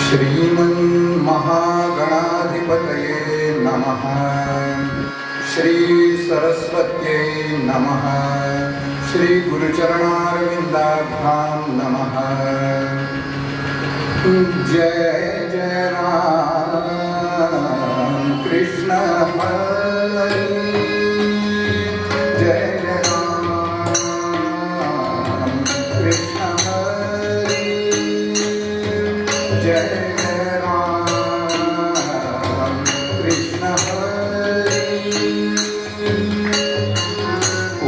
श्रीमन्महागणाधिपतये नमः। श्री सरस्वत्यै नमः। श्री गुरुचरणारविन्दाभ्यां नमः। जय जय राम कृष्ण हरि। जय जय राम कृष्ण हरि। जय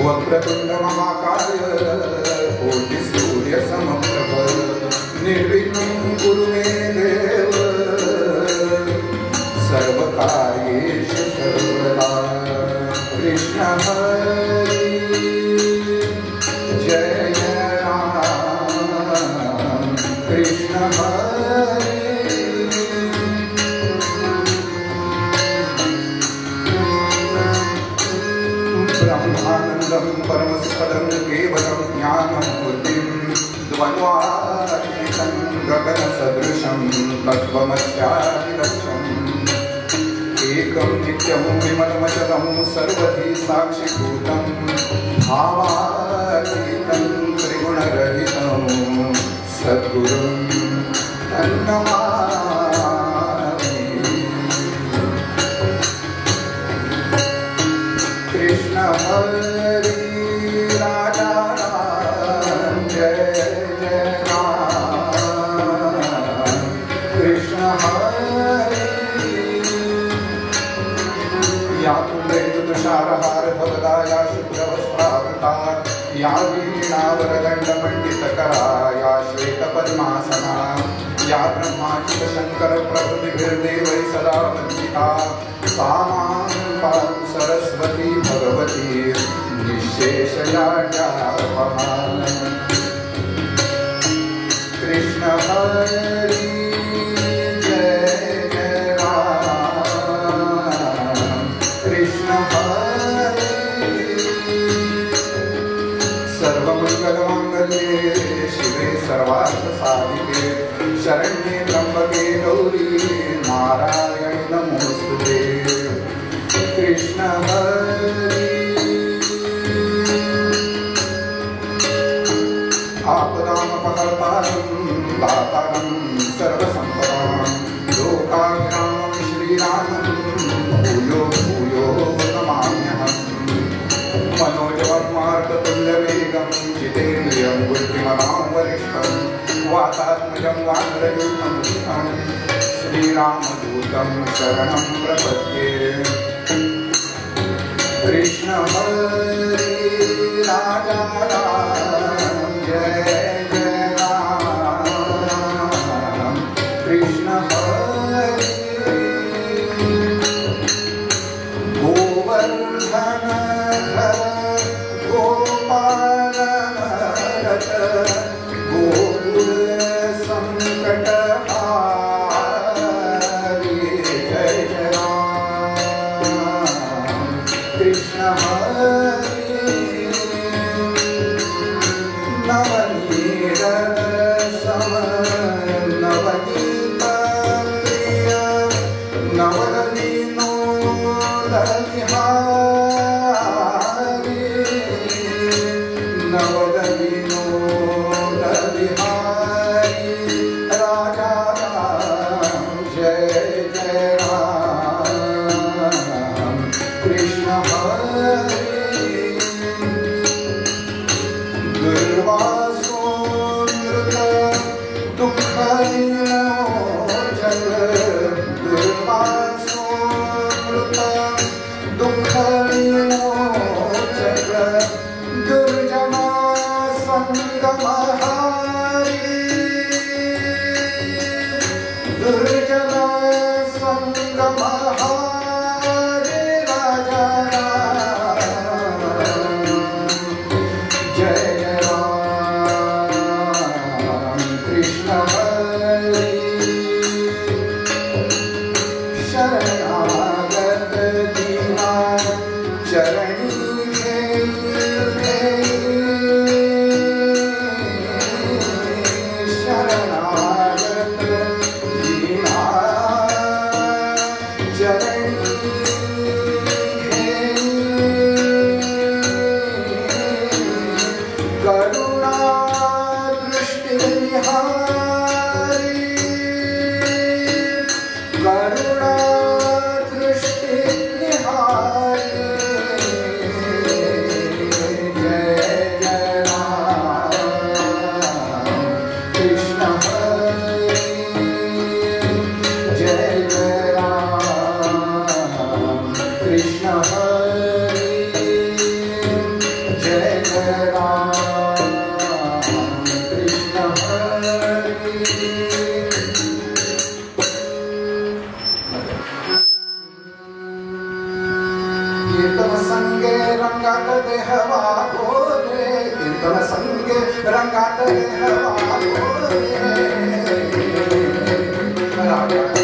वक्रतुंड महाकाय कोटिसूर्य समप्रभ निर्विघ्नं कुरु मे देव सर्वकार्येषु सर्वदा। कृष्ण हरि। जय जय राम कृष्ण हरि। ब्रह्मानंदं परमपदं केवलं ज्ञानं बुद्धिं द्वन्द्वातीतं गगनसदृशं तत्त्वमस्यादिलक्ष्यम् एकं नित्यं विमलमचलं सर्वधी साक्षिभूतं भावातीतं त्रिगुणरहितं सद्गुरुं नमामि। कृष्ण हरि राजा राम जय जय राम कृष्ण हरि। या तुषारहार भवदा या शुभ्रवस्त्रावृता या वीणावरदण्डमण्डितकरा या श्वेतपद्मासना या ब्रह्माच्युतशङ्कर प्रभृतिभिर्देवैः सदा वन्दिता सा मां पातु सरस्वती भगवती निःशेषजाड्यापहा। कृष्ण हरि। जय जय राम कृष्ण हरि। सर्वमङ्गलमाङ्गल्ये शिवे सर्वार्थसाधिके शरण्ये त्र्यम्बके गौरी नारायणि नमोस्तुते। कृष्ण हरि। आपदामपहर्तारं दातारं सर्वसम्पदां लोकाग्रामं श्रीरामं भूयो भूयो नमाम्यहम्। मनोजवन्मार्गतुल्यवेगं जितेन्द्रियं बुद्धिमतां वरिष्ठं वातात्मजं वानरयूथं श्रीरामदूतं शरणं प्रपद्ये। कृष्ण हरि राजा राम जय जय राम कृष्ण हरि। गोवर्धन गोपाल गोकुल संकट हारी जय जय राम कृष्ण हरि। नवनीत सम नवनीत प्रिय नवनीनोद विहारी नवनीनोद विहारी राजा राम जय जय राम कृष्ण हरि। दुर्वासोऽमृत दुःखविमोचन दुर्वासोऽमृत दुःखविमोचन दुर्जना संगमहारी दुर्जना संगमहारी राजा जय जय राम कृष्ण हरि। शरणागत दीना चरणी शरणागत रंगात देहवा गोरे कीर्तन संगे रंगात देहवा गोरे राजा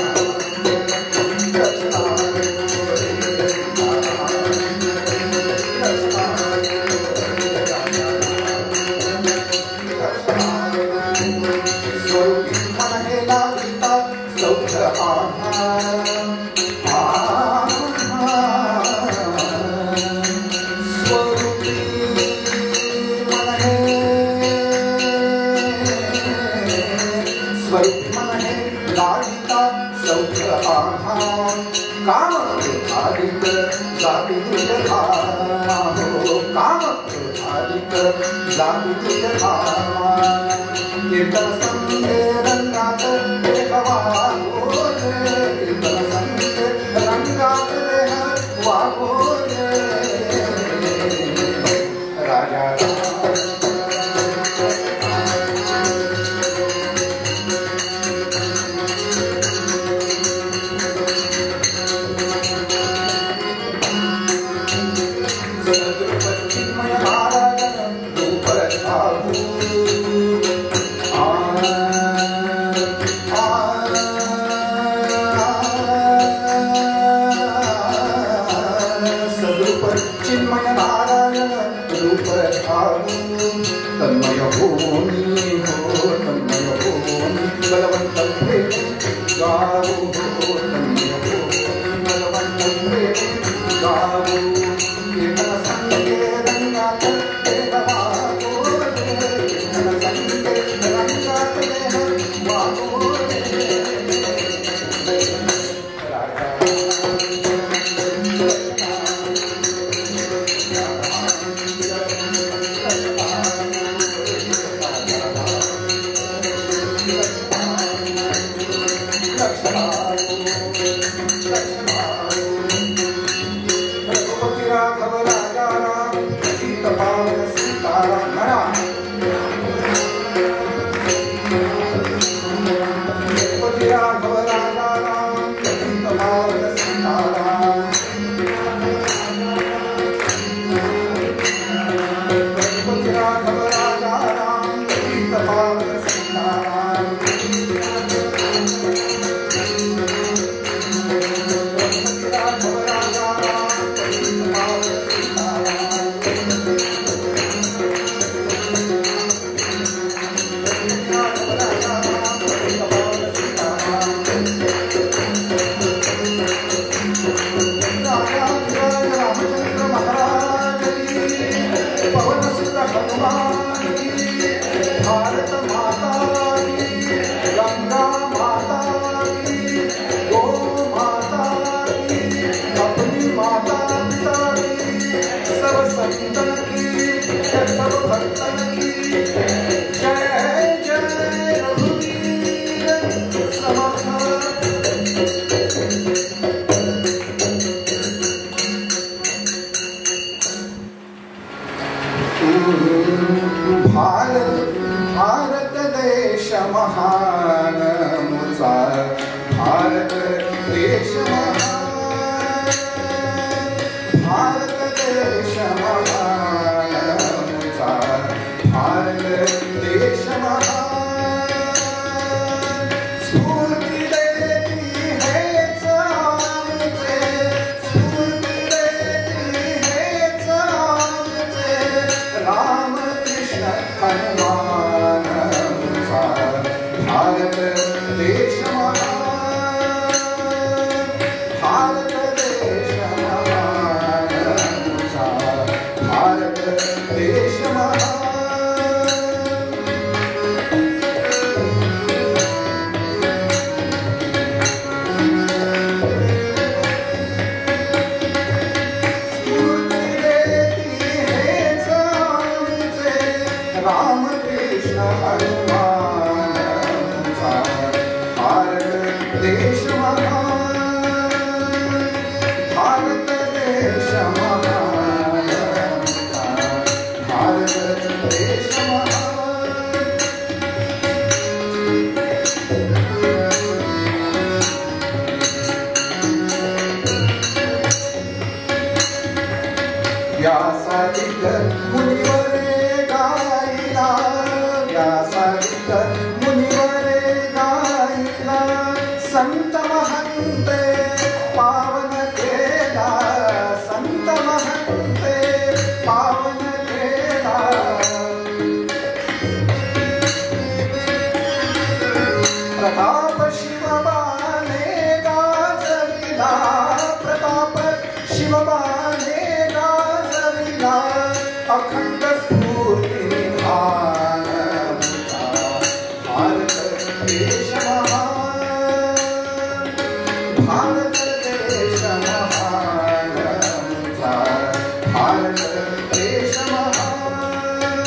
व्यासादिक मुनिवरे गायला व्यासादिक मुनिवरे गायला संत महंते पावन केला संत महंते पावन केला प्रताप शिवबाने गाजविला प्रताप शिवबाने गाजविला अखंड स्फूर्ती निधान भारत देश महान भारत देश महान भारत देश महान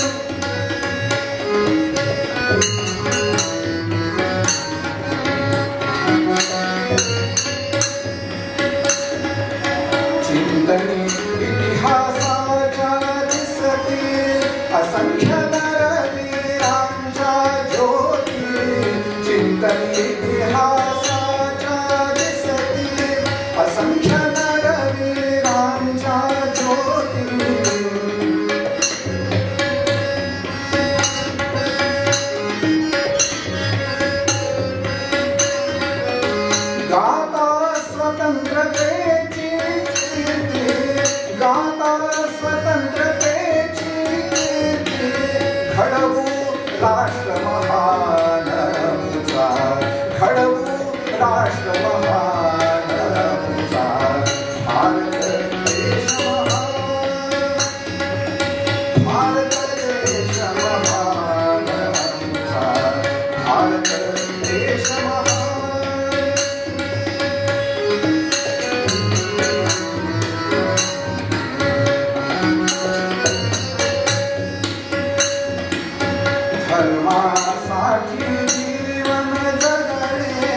चिंतनी इतिहासाच्या दिसती असंख्य नरवीरांच्या ज्योती चिंतनी इतिहासाच्या दिसती असंख्य नरवीरांच्या ज्योती गाता स्वतंत्रतेची कीर्ती गाता स्वतंत्रतेची कीर्ती घडवू राष्ट्र महान घडवू राष्ट्र महान भारत देश महान भारत देश महान भारत देश महान धर्मासाठी जीवन जगणे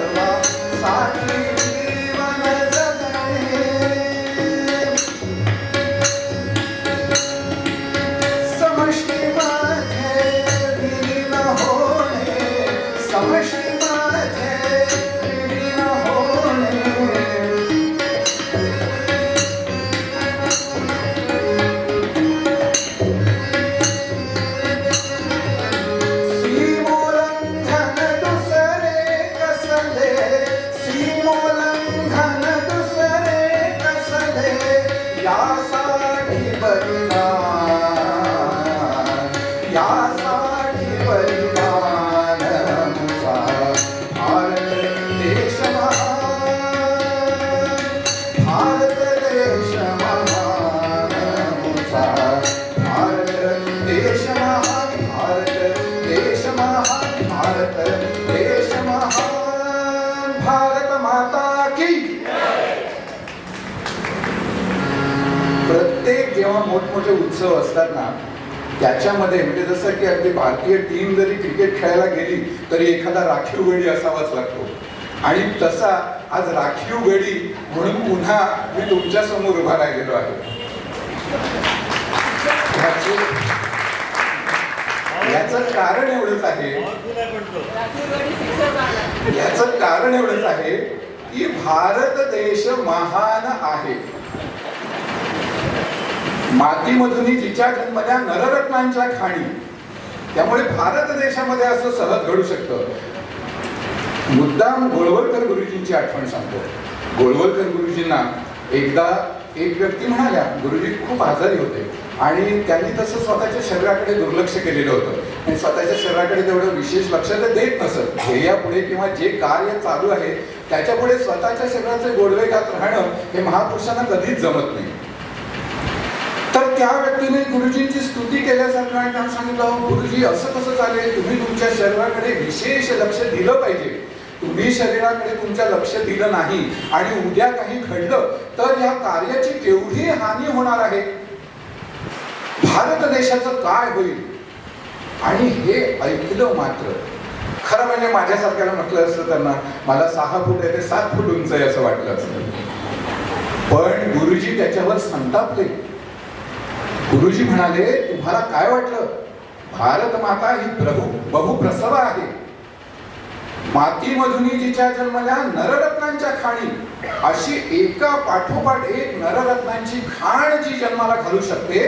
धर्मासाठी जीवन जगणे समष्टीमध्ये विलीन होणे समष्टीमध्ये विलीन होणे सीमोल्लंघन दुसरे कसले सीमोल्लंघन दुसरे कसले यासाठी बलिदान भारत देश महान भारत देश महान भारत देश महान भारत देश महान भारत देश महान भारत माता की प्रत्येक जेव्हा मोठमोठे उत्सव असतात ना त्याच्यामध्ये म्हणजे जसं की अगदी भारतीय टीम जरी क्रिकेट खेळायला गेली तरी एखादा राखीव गडी असावाच लागतो आणि तसा आज राखीव गडी म्हणून पुन्हा मी तुमच्या समोर उभा राहिलेलो आहे याचं कारण एवढंच आहे की भारत देश महान आहे मातीमधून जिच्या जन्मल्या नररत्नांच्या खाणी त्यामुळे भारत देशामध्ये असं सहज घडू शकतं मुद्दाम गोळवलकर गुरुजींची आठवण सांगतो गोळवलकर गुरुजींना एकदा एक व्यक्ती म्हणाल्या गुरुजी खूप आजारी होते आणि त्यांनी तसं स्वतःच्या शरीराकडे दुर्लक्ष केलेलं होतं आणि स्वतःच्या शरीराकडे तेवढं विशेष लक्ष ते देत नसत ध्येयापुढे किंवा जे कार्य चालू आहे त्याच्यापुढे स्वतःच्या शरीराचे गोडवे गात राहणं हे महापुरुषांना कधीच जमत नाही तर त्या व्यक्तीने गुरुजींची स्तुती केल्यासारखं आणि त्यांना सांगितलं गुरुजी असं कसं चालेल तुम्ही तुमच्या शरीराकडे विशेष लक्ष दिलं पाहिजे तुम्ही शरीराकडे तुमच्या लक्ष दिलं नाही आणि उद्या काही घडलं तर या कार्याची केवढी हानी होणार आहे भारत देशाचं काय होईल आणि हे ऐकलं मात्र खरं म्हणजे माझ्यासारख्याला म्हटलं असतं त्यांना मला 6 फूट आहे ते 7 फूट उंच आहे असं वाटलं असतं पण गुरुजी त्याच्यावर संतापले गुरुजी म्हणाले तुम्हाला काय वाटलं भारत माता ही बहुप्रसव आहे मातीमधून जिच्या जन्मल्या नररत्नांच्या खाणी, अशी एका पाठोपाठ एक नररत्नांची खाण जी जन्माला घालू शकते,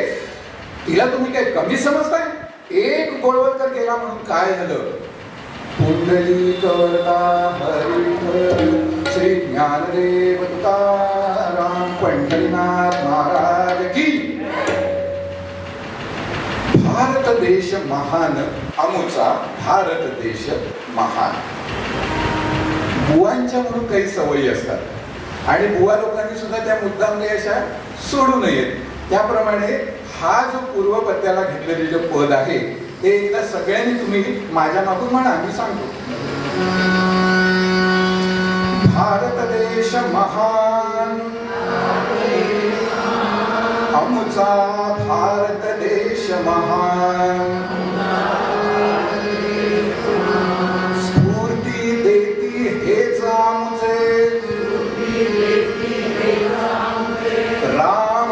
तिला तुम्ही काय कमी समजताय? एक गोळवलकर गेला म्हणून काय झालं? पुंडलिक हरी श्री ज्ञानदेव तुकाराम पंढरीनाथ महाराज की. भारत देश महान, अमुचा भारत देश महान. बुवांच्या म्हणून काही सवयी असतात आणि बुवा लोकांनी सुद्धा त्या मुद्दाम अशा सोडू नयेत. त्याप्रमाणे हा जो पूर्वपत्याला घेतलेले जे पद आहे ते एकदा सगळ्यांनी तुम्ही माझ्या मागून म्हणा, मी सांगतो. भारत देश महान, अमुचा भारत देश महान. स्फूर्ती देती हेच आमचे राम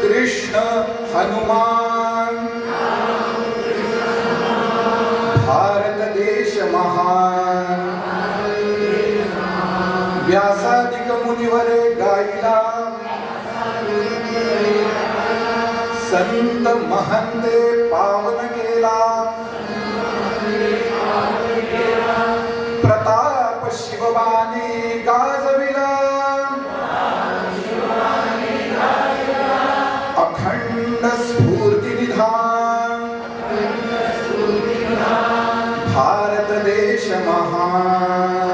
कृष्ण हनुमान. भारत देश महान. व्यासादिक मुनिवरे गायला, संत महंते पावन केला. प्रताप शिवबाने गाजविला, अखंड स्फूर्ती विधान. भारत देश महान.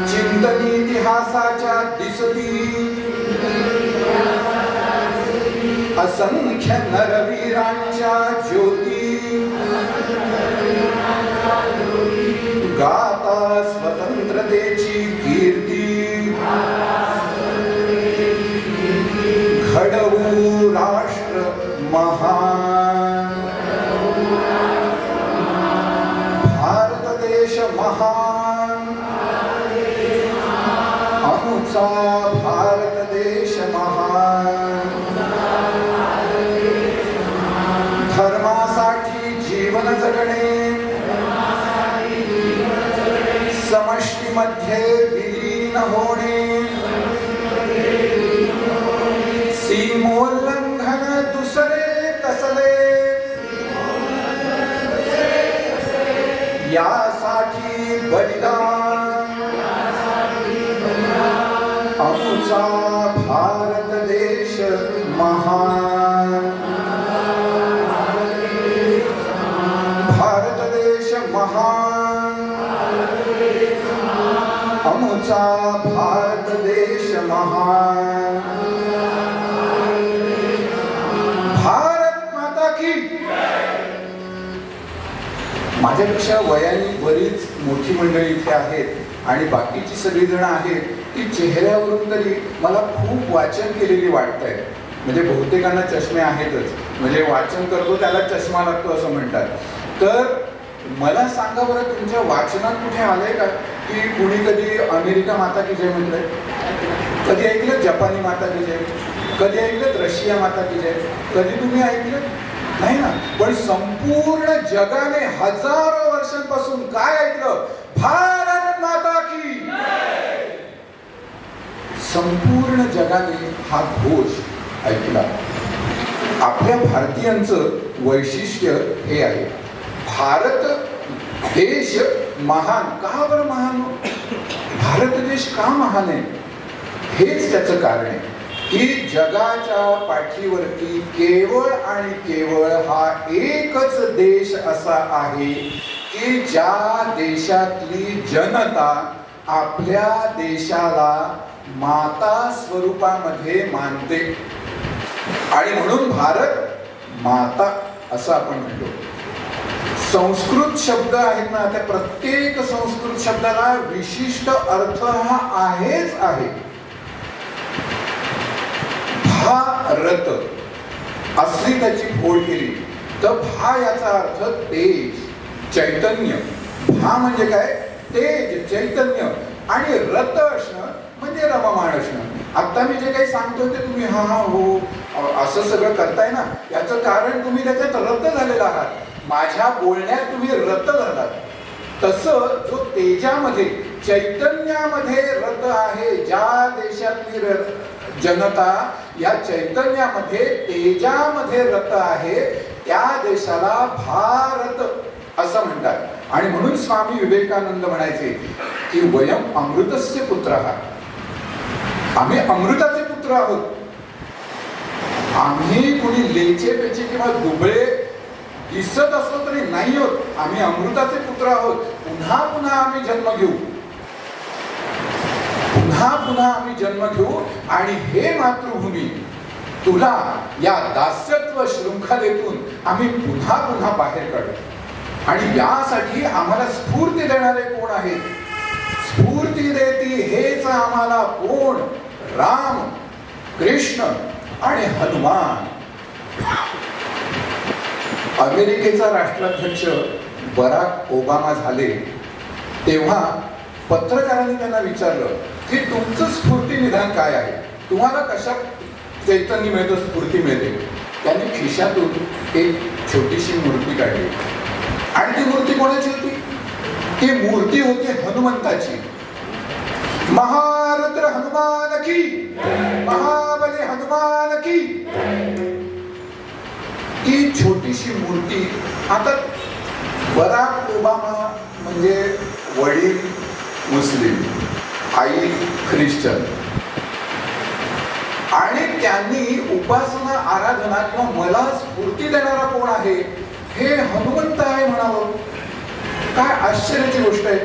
चिंतन इतिहासाच्या दिसती, असंख्य नरवीरांच्या ज्योती. गाता स्वतंत्रतेची कीर्ती, घडवू राष्ट्र महान. भारत देश महान, अमुचा भारत देश महान. धर्मासाठी जीवन जगणे, समष्टीमध्ये विलीन होणे. सीमोल्लंघन दुसरे कसले, यासाठी बलिदान. अमुचा भारत देश महान. भारत देश महान, अमुचा भारत देश महान. भारत माता की. माझ्यापेक्षा वयाने बरीच मोठी मंडळी इथे आहेत आणि बाकीची सगळी जण आहेत ती चेहऱ्यावरून तरी मला खूप वाचन केलेली वाटत आहे. म्हणजे बहुतेकांना चष्मे आहेतच, म्हणजे वाचन करतो त्याला चष्मा लागतो असं म्हणतात. तर मला सांगा बरं, तुमच्या वाचनात कुठे आलंय का की कुणी कधी अमेरिका माता की जय म्हटलंय? कधी ऐकलं जपानी माता की जय? कधी ऐकलं रशिया माता की जय? कधी तुम्ही ऐकलं? नाही ना. पण संपूर्ण जगाने हजारो वर्षांपासून काय ऐकलं? भारत माता की. संपूर्ण जगाने हा घोष ऐकला. आपल्या भारतीयांचं वैशिष्ट्य हे आहे, भारत देश महान. का बरं महान? भारत देश का महान आहे? हेच त्याचं कारण आहे की जगाच्या पाठीवरती केवळ आणि केवळ हा एकच देश असा आहे की ज्या देशातली जनता आपल्या देशाला माता स्वरूपामध्ये मानते. आणि म्हणून भारत माता असं आपण म्हणतो. संस्कृत शब्द आहेत ना, त्या प्रत्येक संस्कृत शब्दाला विशिष्ट अर्थ हा आहेच आहे. भारत असली त्याची फोड केली तर भा याचा अर्थ तेज, चैतन्य. भा म्हणजे काय? तेज, चैतन्य. आणि रत असणं म्हणजे रममाण असणं. आता मी जे काही सांगतो ते तुम्ही हा हा हो असं सगळं करताय ना, याचं कारण तुम्ही त्याच्यात रत झालेला आहात. माझ्या बोलण्यात तुम्ही रत झालात. तसं जो तेजामध्ये चैतन्यामध्ये रत आहे, ज्या देशातली जनता या चैतन्यामध्ये तेजामध्ये रत आहे त्या देशाला भारत असं म्हणतात. आणि म्हणून स्वामी विवेकानंद म्हणायचे की वयम अमृतस्य पुत्र, आम्ही अमृताचे पुत्र आहोत. आम्ही कोणी लेचे पेचे किंवा दुबळे दिसत असलो तरी नाही आहोत, आम्ही अमृताचे पुत्र आहोत. पुन्हा पुन्हा आम्ही जन्म घेऊ, पुन्हा पुन्हा आम्ही जन्म घेऊ आणि हे मातृभूमी तुला या दास्यत्व शृंखलेतून आम्ही पुन्हा पुन्हा बाहेर काढू. आणि यासाठी आम्हाला स्फूर्ती देणारे कोण आहेत? स्फूर्ती देती हेच आम्हाला कोण? राम, कृष्ण आणि हनुमान. अमेरिकेचा राष्ट्राध्यक्ष बराक ओबामा झाले तेव्हा पत्रकारांनी त्यांना विचारलं की तुमचं स्फूर्ती निधान काय आहे, तुम्हाला कशा चैतन्य मिळतं, स्फूर्ती मिळते? त्यांनी खिशातून एक छोटीशी मूर्ती काढली आणि ती मूर्ती कोणाची होती? ती मूर्ती होती हनुमंताची. महारुद्र हनुमान की, महाबली हनुमान की. ती छोटीशी मूर्ती. आता बराक ओबामा म्हणजे वडील मुस्लिम, आई ख्रिश्चन, आणि त्यांनी उपासना आराधना किंवा मला स्फूर्ती देणारा कोण आहे? हे हनुमंत आहे म्हणावं. काय आश्चर्याची गोष्ट आहे.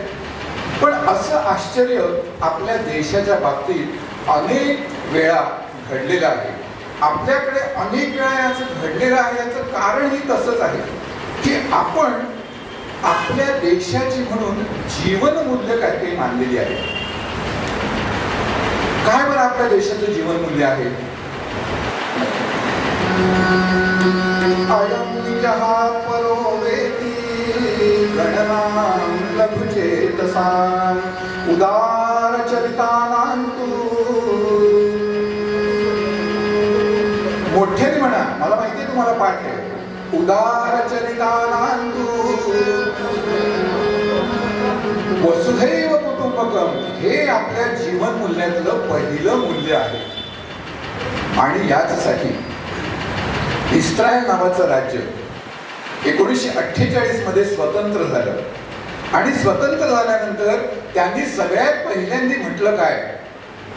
पण असं आश्चर्य आपल्या देशाच्या बाबतीत अनेक वेळा घडलेलं आहे. आपल्याकडे अनेक वेळा याचं घडलेलं आहे. याचं कारणही तसंच आहे की आपण आपल्या देशाची म्हणून जीवनमूल्य काही मानलेली आहे. काय बरं आपल्या देशाचं जीवनमूल्य आहे? उदार चरितानांतु. मोठ्याने म्हणा, मला माहिती आहे तुम्हाला पाठ आहे. उदार चरितानांतु वसुधैव कुटुंबकम. हे आपल्या जीवन मूल्यातलं पहिलं मूल्य आहे. आणि याचसाठी इस्रायल नावाचं राज्य 1948 मध्ये स्वतंत्र झालं. आणि स्वतंत्र झाल्यानंतर त्यांनी सगळ्यात पहिल्यांदा म्हटलं काय?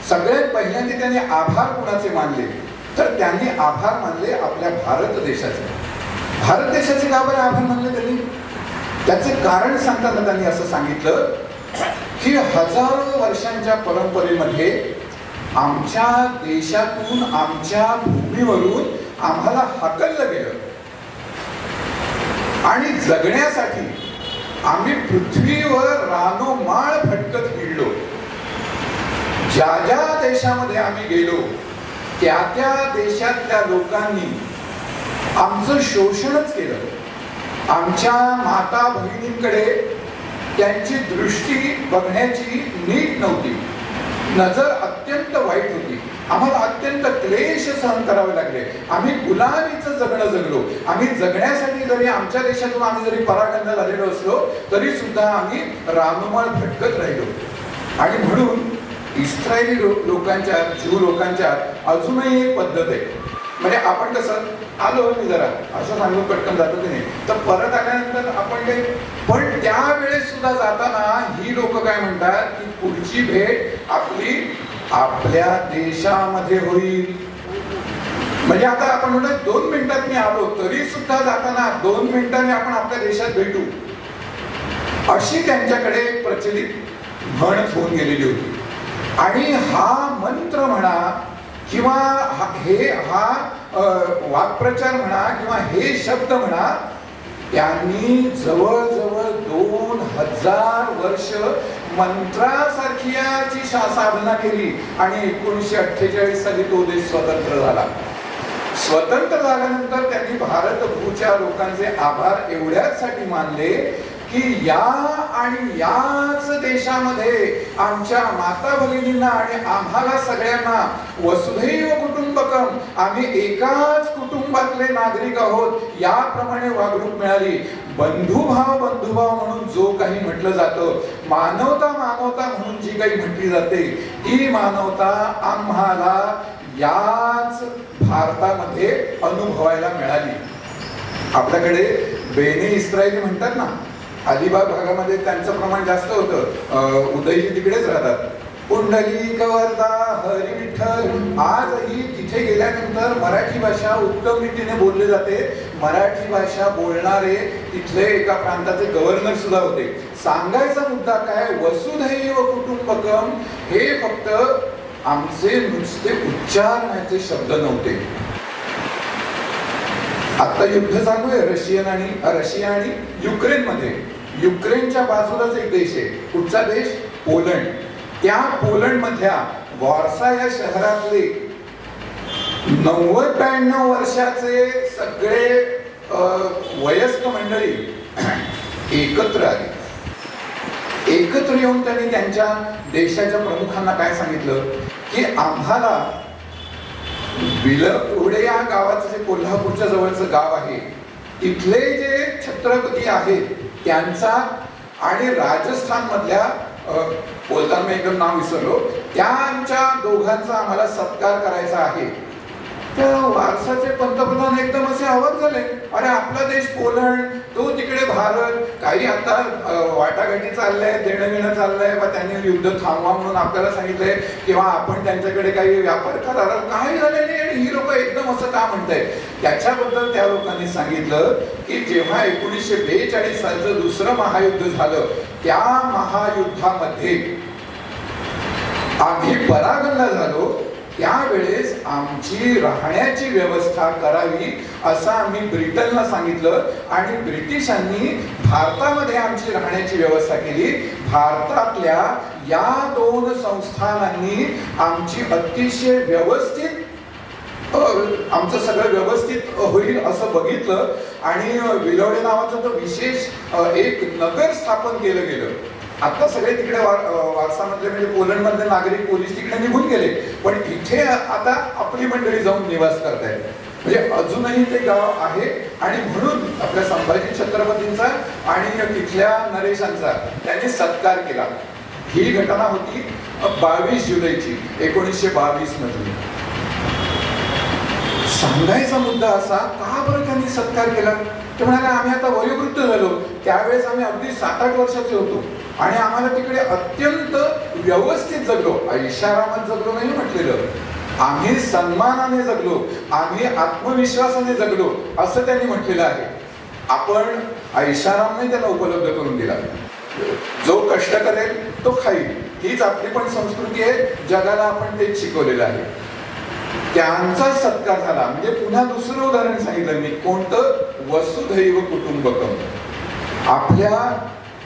सगळ्यात पहिल्यांदा त्यांनी आभार कुणाचे मानले? तर त्यांनी आभार मानले आपल्या भारत देशाचे. भारत देशाचे का बरं आभार मानले त्यांनी? त्याचे कारण सांगताना त्यांनी असं सांगितलं की हजारो वर्षांच्या परंपरेमध्ये आमच्या देशातून, आमच्या भूमीवरून आम्हाला हाकललं गेलं आणि जगण्यासाठी आम्ही पृथ्वीवर रानोमाळ भटकत हिंडलो. ज्या ज्या देशामध्ये आम्ही गेलो त्या त्या देशातल्या लोकांनी आमचं शोषणच केलं. आमच्या माता भगिनींकडे त्यांची दृष्टी बघण्याची नीट नव्हती. नजर अत्यंत वाईट होती. आम्हाला अत्यंत क्लेश सहन करावे लागले. आम्ही गुलामीचं जगणं जगलो. आम्ही जगण्यासाठी जरी आमच्या देशातून आम्ही जरी परागंदा झालेलो असलो तरी सुद्धा आम्ही रानोमाळ भटकत राहिलो. आणि म्हणून इस्रायली लोकांच्या, ज्यू लोकांच्या अजूनही एक पद्धत आहे. म्हणजे आपण कसं आलो मी जरा असं सांगून पटकन जातो की नाही, तर परत आल्यानंतर आपण काही, पण त्यावेळेस सुद्धा जाताना ही लोक काय म्हणतात की पुढची भेट आपली आपल्या देशामध्ये होईल. म्हणजे आता आपण म्हणतो 2 मिनिटात मी आलो तरी सुद्धा जाताना 2 मिनिटांनी आपण आपल्या देशात भेटू, अशी त्यांच्याकडे प्रचलित म्हण होऊन गेलेली होती. आणि हा मंत्र म्हणा किंवा हा वाक्प्रचार म्हणा किंवा हे शब्द म्हणा, त्यांनी जवळजवळ 2000 वर्ष मंत्रासारखी याची साधना केली आणि 1948 साली तो देश स्वतंत्र झाला. स्वतंत्र झाल्यानंतर त्यांनी भारतभूच्या लोकांचे आभार एवढ्यासाठी मानले की या आणि याच देशामध्ये आमच्या माता भगिनींना आणि आम्हाला सगळ्यांना वसुधैव कुटुंबकम, आम्ही एकाच कुटुंबातले नागरिक आहोत, याप्रमाणे वागणूक मिळाली. बंधुभाव म्हणून जो काही म्हटलं जातं, मानवता म्हणून जी काही म्हटली जाते, ही मानवता आम्हाला याच भारतामध्ये अनुभवायला मिळाली. आपल्याकडे बेने इस्रायली म्हणतात ना, अलिबाग भागामध्ये त्यांचं प्रमाण जास्त होतं. उदयजी तिकडेच राहतात. पुंडलिक वरदा हरी विठ्ठल. आजही तिथे गेल्यानंतर मराठी भाषा उत्तम रीतीने बोलली जाते. मराठी भाषा बोलणारे तिथले एका प्रांताचे गव्हर्नर सुद्धा होते. सांगायचा मुद्दा काय, वसुधैव कुटुंबकम हे फक्त आमचे नुसते उच्चारण्याचे शब्द नव्हते. आता युद्ध चालू आहे रशिया आणि युक्रेन मध्ये. युक्रेनच्या बाजूलाच एक देश आहे. कुठचा देश? पोलंड. त्या पोलंड मधल्या वॉर्सा या शहरातले 90-92 वर्षाचे सगळे वयस्क मंडळी एकत्र आली. एकत्र येऊन त्यांनी त्यांच्या देशाच्या प्रमुखांना काय सांगितलं की आम्हाला विलवडे या गावाचं, जे कोल्हापूरच्या जवळचं गाव आहे, इथले जे छत्रपती आहेत त्यांचा आणि राजस्थान मधल्या बोलताना मी एकदम नाव विसरलो, त्यांच्या दोघांचा आम्हाला सत्कार करायचा आहे. तर वारसाचे पंतप्रधान एकदम असे अवाक झाले. अरे आपला देश पोलंड, तो तिकडे भारत, काही आता वाटाघाटी चाललंय, देणं घेणं चाललंय, बा त्यांनी युद्ध थांबवा म्हणून आपल्याला सांगितलंय किंवा आपण त्यांच्याकडे काही व्यापार करार, काही झाले नाही आणि ही लोक एकदम असं का म्हणताय. त्याच्याबद्दल त्या लोकांनी सांगितलं की जेव्हा 1942 सालचं दुसरं महायुद्ध झालं, त्या महायुद्धामध्ये आम्ही परागंदा झालो, त्यावेळेस आमची राहण्याची व्यवस्था करावी असं आम्ही ब्रिटनला सांगितलं आणि ब्रिटिशांनी भारतामध्ये आमची राहण्याची व्यवस्था केली. भारतातल्या या 2 संस्थानांनी आमची अतिशय व्यवस्थित, आमचं सगळं व्यवस्थित होईल असं बघितलं आणि विलवडे नावाचं तो विशेष एक नगर स्थापन केलं गेलं. आता सगळे तिकडे वारसामधले म्हणजे पोलंड मधले नागरिक पोलीस तिकडे निघून गेले, पण इथे आता आपली मंडळी जाऊन निवास करतायत. म्हणजे अजूनही ते गाव आहे आणि म्हणून आपल्या संभाजी छत्रपतींचा आणि तिथल्या नरेशांचा त्यांनी सत्कार केला. ही घटना होती 22 जुलैची 1922 मधली. सांगायचा मुद्दा असा, का बरं त्यांनी सत्कार केला? ते म्हणाले आम्ही आता वयोवृद्ध झालो, त्यावेळेस आम्ही अगदी 7-8 वर्षाचे होतो आणि आम्हाला तिकडे अत्यंत व्यवस्थित जगलो. ऐशारामात जगलो नाही म्हटलेलं, आम्ही सन्मानाने जगलो, आम्ही आत्मविश्वासाने जगलो असं त्यांनी म्हटलेलं आहे. आपण ऐशारामने त्याला उपलब्ध करून दिला. जो कष्ट करेल तो खाईल, हीच आपली पण संस्कृती आहे. जगाला आपण तेच शिकवलेलं आहे. त्यांचा सत्कार झाला. म्हणजे पुन्हा दुसरं उदाहरण सांगितलं मी, कोणतं? वसुधैव कुटुंबकम. आपल्या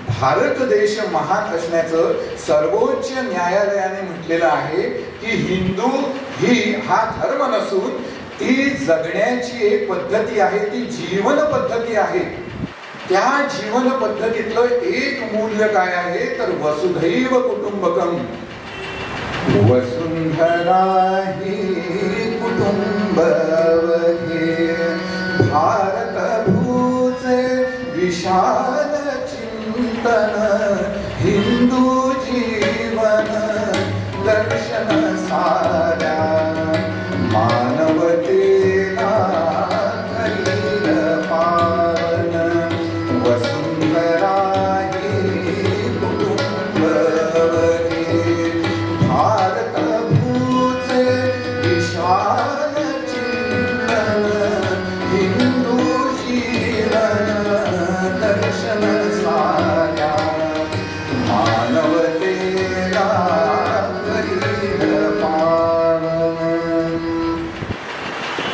भारत देश महान असण्याचं सर्वोच्च न्यायालयाने म्हटलेलं आहे की हिंदू ही हा धर्म नसून ती जगण्याची एक पद्धती आहे, ती जीवन पद्धती आहे. त्या जीवन पद्धतीतलं एक मूल्य काय आहे तर वसुधैव कुटुंबकम. वसुंधरा ही कुटुंबवही भारत भूचे विशाल चिंतन हिंदू जीवन दर्शन साऱ्या मानवतेला करील पान. वसुंधरा ही कुटुंबवही भारत भूचे विशाल चिंतन हिंदू जीवन दर्शन साऱ्या मानवतेला करील पान.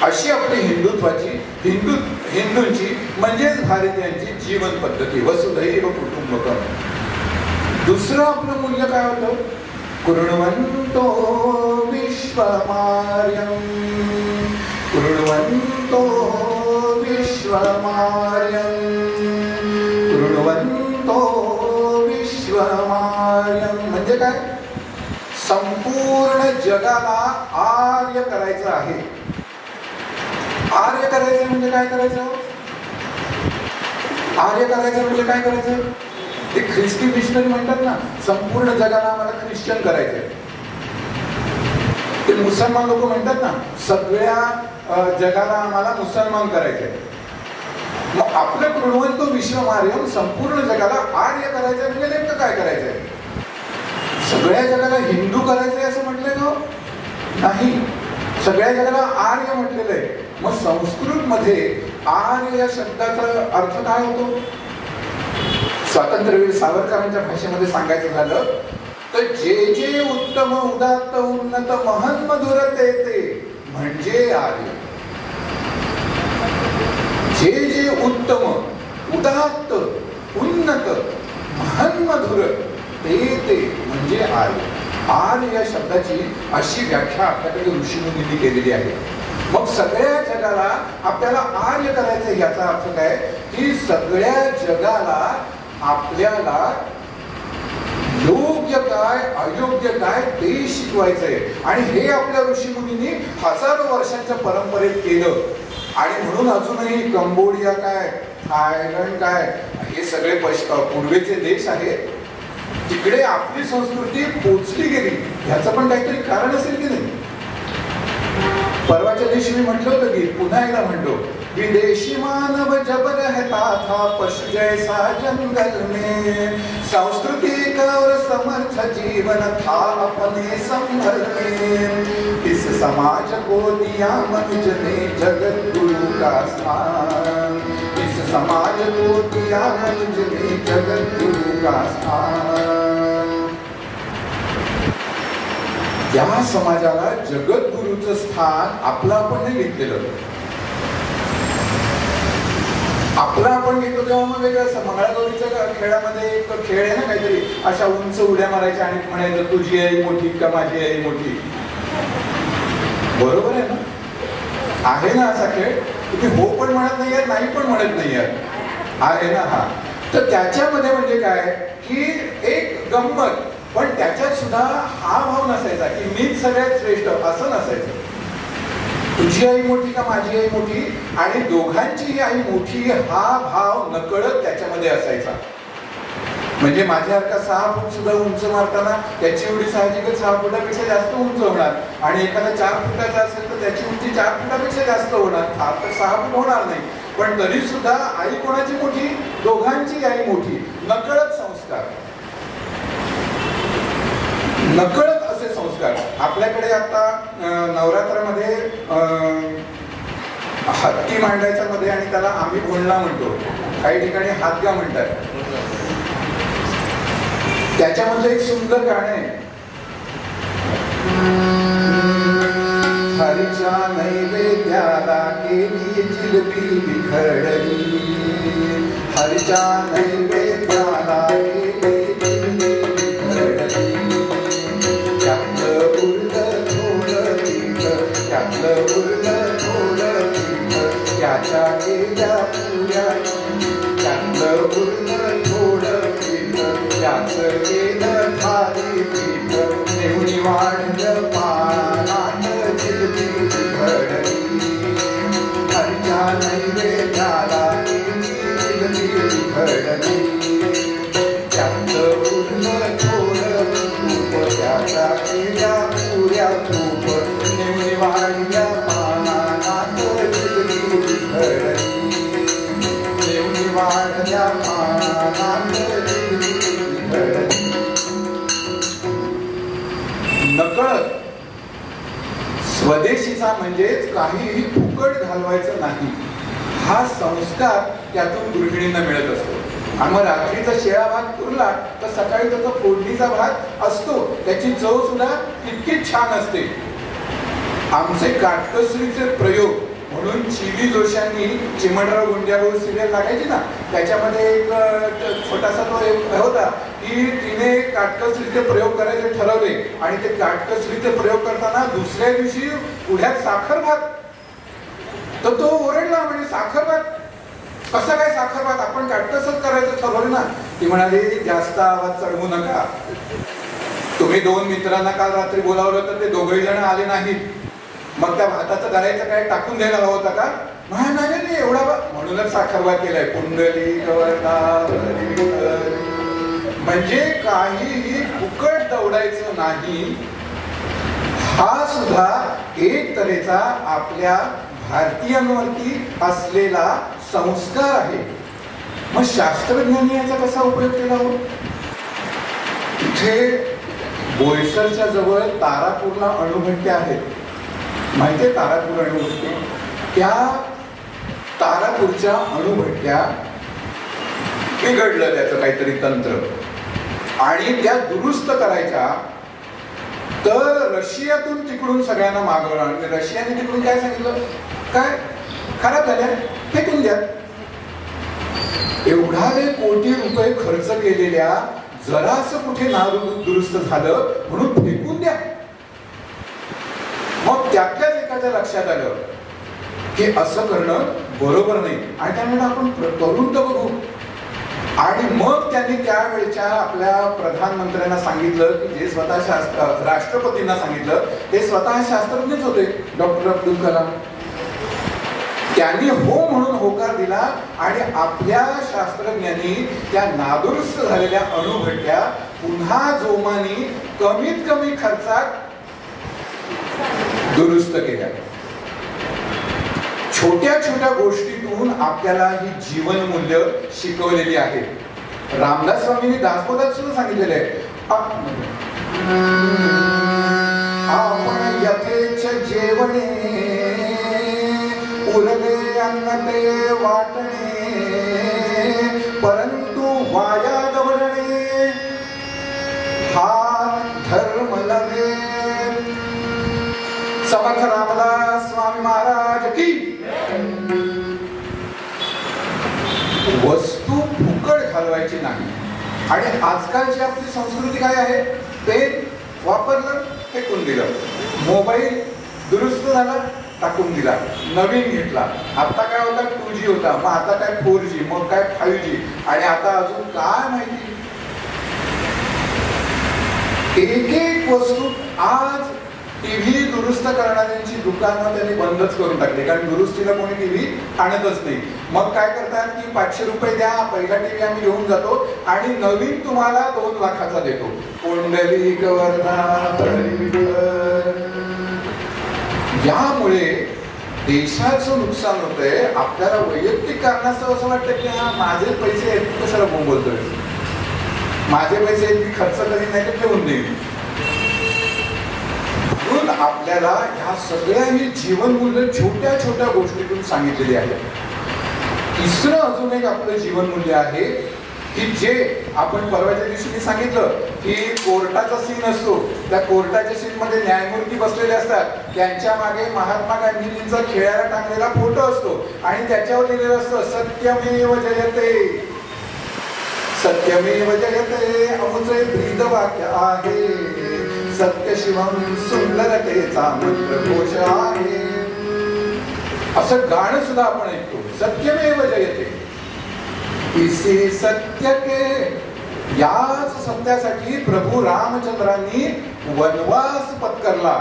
अशी आपली हिंदुत्वाची हिंदूंची म्हणजेच भारतीयांची जीवन पद्धती वसुधैव कुटुंबकम. दुसरं आपलं मूल्य काय होतं? कृण्वन्तो विश्वमार्यं कृण्वन्तो विश्वमार्यं कृण्वन्तो विश्वमार्यं. म्हणजे काय? संपूर्ण जगाला आर्य करायचं आहे. आर्य करायचं म्हणजे काय करायचं? आर्य करायचं म्हणजे काय करायचं? ते ख्रिस्ती मिशनरी म्हणतात ना, संपूर्ण जगाला आम्हाला ख्रिश्चन करायचंय. ते मुसलमान लोक म्हणतात ना, सगळ्या जगाला आम्हाला मुसलमान करायचंय. मग आपलं कृणवंत विश्वमार्यम संपूर्ण जगाला आर्य करायचंय म्हणजे नेमकं काय करायचंय? सगळ्या जगाला हिंदू करायचंय असं म्हटलंय ना? नाही, सगळ्या जगाला आर्य म्हटलेलं आहे. मग संस्कृत मध्ये आर्य या शब्दाचा अर्थ काय होतो? स्वातंत्र्यवीर सावरकरांच्या भाषेमध्ये सांगायचं झालं तर जे जे उत्तम उदात्त उन्नत महन मधुर ते म्हणजे आर्य. जे जे उत्तम उदात्त उन्नत महन मधुर ते म्हणजे आर्य. आर्य या शब्दाची अशी व्याख्या आपल्याकडे ऋषीमुनींनी केलेली आहे. मग सगळ्या जगाला आपल्याला आर्य करायचं याचा अर्थ काय की सगळ्या जगाला आपल्याला योग्य काय अयोग्य काय ते शिकवायचंय. आणि हे आपल्या ऋषीमुनींनी हजारो वर्षांच्या परंपरेत केलं. आणि म्हणून अजूनही कंबोडिया काय, थायलंड काय, हे सगळे पूर्वेचे देश आहेत, तिकडे आपली संस्कृती पोचली गेली. ह्याचं पण काहीतरी कारण असेल की नाही? परवाच्या दिवशी मी म्हटलं होतं की पुन्हा एकदा म्हणतो, विदेशी मानव जब रहता था पशु जैसा जंगल में, सांस्कृतिक और समर्थ जीवन था अपने संभल में, इस समाज को दिया मनुज ने जगत गुरु का स्थान, इस समाज को दिया मनुज ने जगत गुरु का स्थान. या समाजाला जगद्गुरूचं स्थान आपलं आपण नाही घेतलेलं. आपला आपण घेतो तेव्हा मग वेगळं. मंगळागौरीच्या खेळामध्ये एक खेळ आहे ना काहीतरी, अशा उंच उड्या मारायच्या आणि म्हणायचं तुझी आई मोठी का माझी आई मोठी. बरोबर आहे ना? आहे ना असा खेळ? तुम्ही हो पण म्हणत नाही आहात, नाही पण म्हणत नाही आहात, आहे ना? हा. तर त्याच्यामध्ये म्हणजे काय की एक गंमत, पण त्याच्यात सुद्धा हा भाव नसायचा की मीच सगळ्यात श्रेष्ठ, असं नसायचं. तुझी आई मोठी का माझी आई मोठी, आणि दोघांची आई मोठी हा भाव नकळत त्याच्यामध्ये असायचा. म्हणजे माझ्यासारखा 6 फूट सुद्धा उंच मारताना त्याची एवढी साहजिकच 6 फुटापेक्षा जास्त उंच होणार, आणि एखादा 4 फुटाचा असेल तर त्याची उंची 4 फुटापेक्षा जास्त होणार, फार तर 6 फूट होणार नाही. पण तरी सुद्धा आई कोणाची मोठी? दोघांची आई मोठी. नकळत संस्कार, नकळत असे संस्कार. आपल्याकडे आता नवरात्रामध्ये हत्ती मांडायचा मध्ये, आणि त्याला आम्ही बोलणा म्हणतो, काही ठिकाणी हातगा म्हणतात. त्याच्यामध्ये एक सुंदर गाणं आहे, हरीच्या नैवेद्याला केली जिलबी बिखरली, हरीच्या नैवेद्याला केली त्याच्या केल्या पुऱ्या, त्यातलं उरलं थोडं पीठ, त्याच केलं थाली पीठ, नेऊनी वाढलं पानात जिलबी बिघडली, हरीच्या नैवेद्याला केली जिलबी बिघडली, त्यातलं उरलं थोडं तूप, त्याच्या केल्या पुऱ्या तूप, नेऊनी वाढल्या पानात जिलबी बिघडली, नेऊनी वाढल्या पानात जिलबी बिघडली. नकळत स्वदेशीचा म्हणजेच काहीही फुकट घालवायचं नाही, हा संस्कार त्यातून गृहिणींना मिळत असतो. आणि मग रात्रीचा शिळा भात उरला तर सकाळी त्याचा फोडणीचा भात असतो, त्याची चव सुद्धा तितकीच छान असते. आमचे काटकसरीचे प्रयोग म्हणून चिली जोशांनी चिमणराव गुंड्याभाऊ सिरियल लागायची ना, त्याच्यामध्ये एक छोटासा तो होता की तिने काटकसरीचे प्रयोग करायचे ठरवले, आणि ते काटकसरीचे प्रयोग करताना दुसऱ्या दिवशी पुढ्यात साखर भात, तर तो ओरडला, म्हणजे साखर भात कसं काय? साखर भात आपण काटकसच करायचं ठरवलं ना. ती म्हणाली जास्त आवाज चढवू नका, तुम्ही 2 मित्रांना काल रात्री बोलावलं तर ते दोघही जण आले नाहीत, मग त्या भाताचं करायचं काय टाकून द्यायला हवं होता का? नाही एवढा म्हणूनच साखरवा केलाय पुंडलिक वरदारी. म्हणजे काहीही फुकट दौडायचं नाही. हा सुद्धा एक तऱ्हेचा आपल्या भारतीयांवरती असलेला संस्कार आहे. मग शास्त्रज्ञांनी याचा कसा उपयोग केला हो? इथे बोईसरच्या जवळ तारापूरला अणुभट्ट्या आहेत. माहितीये तारापूर अणुभट्टी? त्या तारापूरच्या अणुभट्ट्या बिघडलं त्याचं काहीतरी तंत्र आणि त्या दुरुस्त करायच्या. तर रशियातून तिकडून सगळ्यांना मागवलं आणि रशियाने तिकडून काय सांगितलं, काय खराब झाल्या फेकून द्या. एवढाले कोटी रुपये खर्च केलेल्या जरासं कुठे दुरुस्त झालं म्हणून फेकून द्या. मग त्यातल्याच एखाद्या लक्षात आलं की असं करणं बरोबर नाही आणि त्यामुळे आपण करून तर बघू. आणि मग त्यांनी त्यावेळच्या आपल्या प्रधानमंत्र्यांना सांगितलं की जे स्वतः राष्ट्रपतींना सांगितलं ते स्वतः शास्त्रज्ञच होते, डॉक्टर अब्दुल कलाम. त्यांनी हो म्हणून होकार दिला आणि आपल्या शास्त्रज्ञांनी त्या नादुरुस्त झालेल्या अणुभट्ट्या पुन्हा जोमाने कमीत कमी खर्चात दुरुस्त केल्या. छोट्या छोट्या गोष्टीतून आपल्याला ही जीवनमूल्य शिकवलेली आहेत. रामदास स्वामींनी दासबोधात सुद्धा सांगितलेलं आहे, आपण यथेच जेवणे उरले अन्न ते वाटणे परंतु वाया दवडणे हा धर्म नव्हे. समर्थ रामदास स्वामी महाराज की. वस्तू फुकट घालवायची नाही. आणि आजकालची आपली संस्कृती काय आहे, पेन वापरलं फेकून दिलं, मोबाईल दुरुस्त झाला टाकून दिला, नवीन घेतला. आता काय होता 2G होता, मग आता काय 4G, मग काय 5G आणि आता अजून काय माहिती. एक एक वस्तू आज टीव्ही दुरुस्त करणाऱ्यांची दुकानं त्यांनी बंदच करून टाकली, कारण दुरुस्तीला कोणी टीव्ही आणतच नाही. मग काय करतात की 500 रुपये द्या, पहिला टीव्ही आम्ही घेऊन जातो आणि नवीन तुम्हाला 2 लाखाचा देतो. पुंडलिक वरदारी. यामुळे देशाचं नुकसान होतंय. आपल्याला वैयक्तिक कारणास्तव असं वाटतं की हा माझे पैसे आहेत, कशाला बोलतोय, माझे पैसे आहेत मी खर्च करीत नाही तर ठेवून देईल. म्हणून आपल्याला ह्या सगळ्या ही जीवनमूल्य छोट्या छोट्या गोष्टीतून सांगितलेली आहे. तिसरं अजून एक आपलं जीवनमूल्य आहे की जे आपण परवाच्या दिवशी सांगितलं की कोर्टाचा सीन असतो, त्या कोर्टाच्या सीन मध्ये न्यायमूर्ती बसलेले असतात, त्यांच्या मागे महात्मा गांधींचा खेळायला टाकलेला फोटो असतो आणि त्याच्यावर लिहिलेलं असतं सत्यमेव जयते. सत्यमेव जयते अमुचे ब्रीद वाक्य आहे, सत्य शिवम सुंदरतेचा मंत्रघोष आहे. असं गाणं सुद्धा आपण ऐकतो, सत्यमेव जयते. इसी सत्य के, याच सत्यासाठी प्रभू रामचंद्रांनी वनवास पत्करला.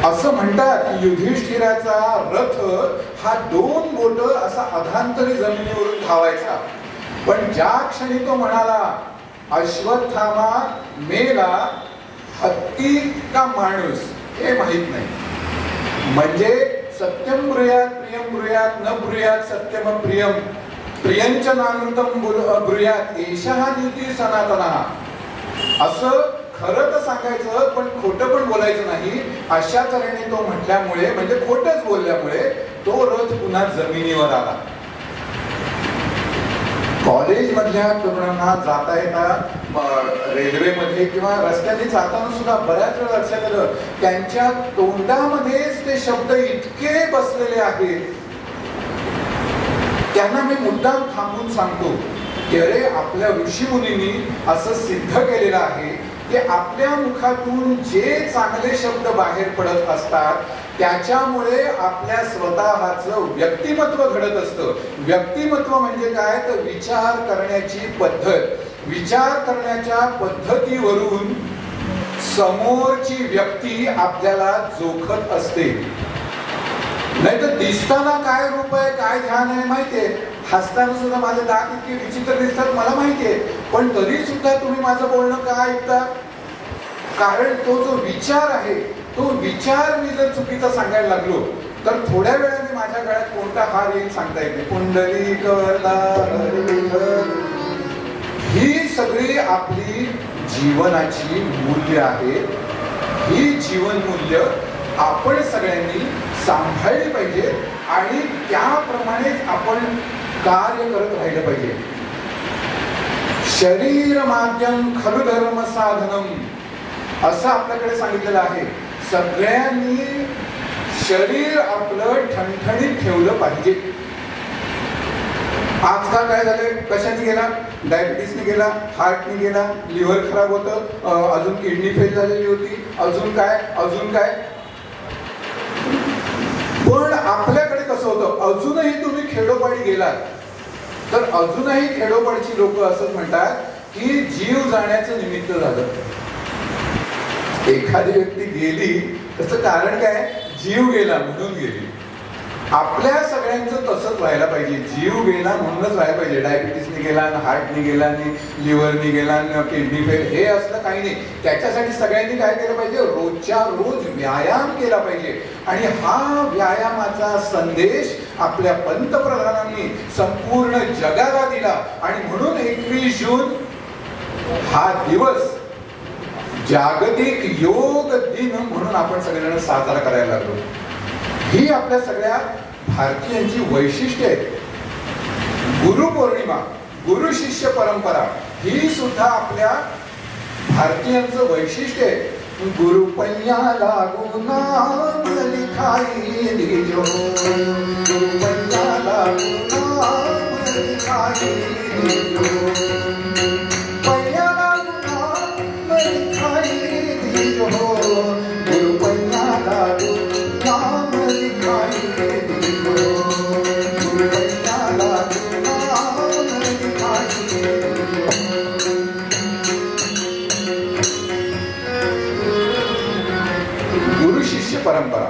असं म्हणतात की युधिष्ठिराचा रथ हा 2 बोट असा अधांतरी जमिनीवरून धावायचा, पण ज्या क्षणी तो म्हणाला अश्वत्थामा मेला, हत्ती का माणूस हे माहित नाही. म्हणजे सत्यम ब्रूयात प्रियम ब्रूयात न ब्रूयात सत्यम प्रियम प्रियंच नानृतम ब्रूयात एषः नीती सनातनः. असं खरं तर सांगायचं पण खोटं पण बोलायचं नाही, अशा तऱ्हेने तो म्हटल्यामुळे म्हणजे खोटंच बोलल्यामुळे तो रथ पुन्हा जमिनीवर आला. कॉलेज मधल्या तरुणांना जाता येता रेल्वेमध्ये किंवा रस्त्याने जाताना सुद्धा बऱ्याच वेळा लक्षात आलं त्यांच्या तोंडामध्येच ते शब्द इतके बसलेले आहेत. त्यांना मी मुद्दाम थांबून सांगतो की अरे आपल्या ऋषीमुनींनी असं सिद्ध केलेलं आहे की आपल्या मुखातून जे चांगले शब्द बाहेर पडत असतात त्याच्यामुळे आपल्या स्वतःचं व्यक्तिमत्व घडत असतं. व्यक्तिमत्व म्हणजे काय तर विचार करण्याची पद्धत. विचार करण्याच्या पद्धतीवरून समोरची व्यक्ती आपल्याला जोखत असते. नाही तर दिसताना काय रूप आहे, काय ध्यान आहे माहितीये, हसताना सुद्धा माझे दात इतके विचित्र दिसतात मला माहितीये, पण तरी सुद्धा तुम्ही माझं बोलणं का ऐकता? कारण तो जो विचार आहे, तो विचार मी जर चुकीचा सांगायला लागलो तर थोड्या वेळाने माझ्या गळ्यात कोणता हार येईल सांगता येते. पुंडलिक ही सगळी आपली जीवनाची मूल्य आहेत. ही जीवन मूल्य आपण सगळ्यांनी सांभाळली पाहिजे आणि त्याप्रमाणेच आपण कार्य करत राहिलं पाहिजे. शरीर माध्यम खलु धर्म साधनम असं आपल्याकडे सांगितलेलं आहे. सगळ्यांनी शरीर आपलं ठणठणीत ठेवलं पाहिजे. आजकाल काय झालंय, कशाने गेला? डायबिटीसने गेला, हार्टने गेला, लिव्हर खराब होतं, अजून किडनी फेल झालेली होती, अजून काय. पण आपल्याकडे कसं होतं, अजूनही तुम्ही खेडोपाडी गेलात तर अजूनही खेडोपाडची लोक असं म्हणतात की जीव जाण्याचं निमित्त झालं. एखादी व्यक्ती गेली त्याचं कारण काय? जीव गेला म्हणून गेली. आपल्या सगळ्यांचं तसंच व्हायला पाहिजे. जीव गेला म्हणूनच व्हायला पाहिजे. डायबिटीसने गेला, हार्टने गेला, लिव्हरने गेला, किडनी फेल, हे असलं काही नाही. त्याच्यासाठी सगळ्यांनी काय केलं पाहिजे? रोजच्या रोज व्यायाम केला पाहिजे. आणि हा व्यायामाचा संदेश आपल्या पंतप्रधानांनी संपूर्ण जगाला दिला. आणि म्हणून 21 जून हा दिवस जागतिक योग दिन म्हणून आपण सगळेजण साजरा करायला लागलो. ही आपल्या सगळ्या भारतीयांची वैशिष्ट्य आहे. गुरुपौर्णिमा, गुरु शिष्य परंपरा ही सुद्धा आपल्या भारतीयांचं वैशिष्ट्य आहे. गुरु पैया लागू नाम लिखाई दीजो, गुरु पैया लागू नाम लिखाई दीजो, पैया लागू नाम लिखाई दीजो, गुरु पैया लागू नाम लिखाई दीजो, गुरु पैया लागू नाम लिखाई दीजो. गुरु शिष्य परंपरा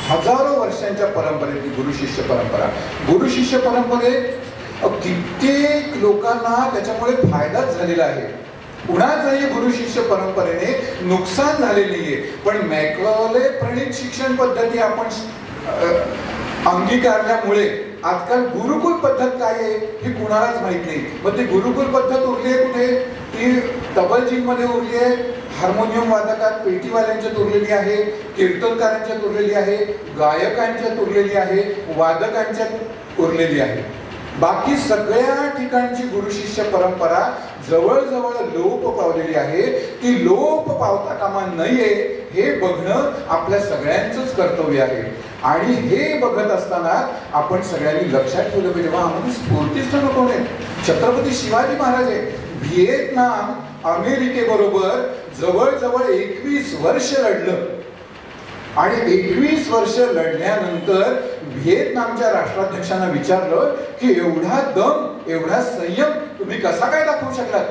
हजारो वर्षांच्या परंपरेतली गुरु शिष्य परंपरा. गुरु शिष्य परंपरेत कित्येक लोकांना त्याच्यामुळे फायदाच झालेला आहे. कुणाचंही गुरु शिष्य परंपरेने नुकसान झालेले नाहीये. पण मॅकॉले प्रणित शिक्षण पद्धती आपण अंगीकारल्यामुळे आजकाल गुरुकुल पद्धत काय आहे हे कुणालाच माहित नाही. मग ती गुरुकुल पद्धत उरली आहे कुठे? ती तबलजीमध्ये उरली आहे, हार्मोनियम वादकात पेटीवाल्यांच्यात उरलेली आहे, कीर्तनकारांच्यात उरलेली आहे, गायकांच्यात उरलेली आहे, वादकांच्यात उरलेली आहे. बाकी सगळ्या ठिकाणची गुरु शिष्य परंपरा जवळजवळ लोप पावलेली आहे. ती लोप पावता कामा नये हे बघणं आपल्या सगळ्यांचंच कर्तव्य आहे. आणि हे बघत असताना आपण सगळ्यांनी लक्षात ठेवलं पाहिजे, जेव्हा आम्हाला स्फूर्तीस्थान कोण आहे? छत्रपती शिवाजी महाराज आहे. व्हिएतनाम अमेरिकेबरोबर जवळजवळ 21 वर्ष लढलं आणि 21 वर्ष लढल्यानंतर व्हिएतनामच्या राष्ट्राध्यक्षांना विचारलं की एवढा दम, एवढा संयम तुम्ही कसा काय दाखवू शकलात?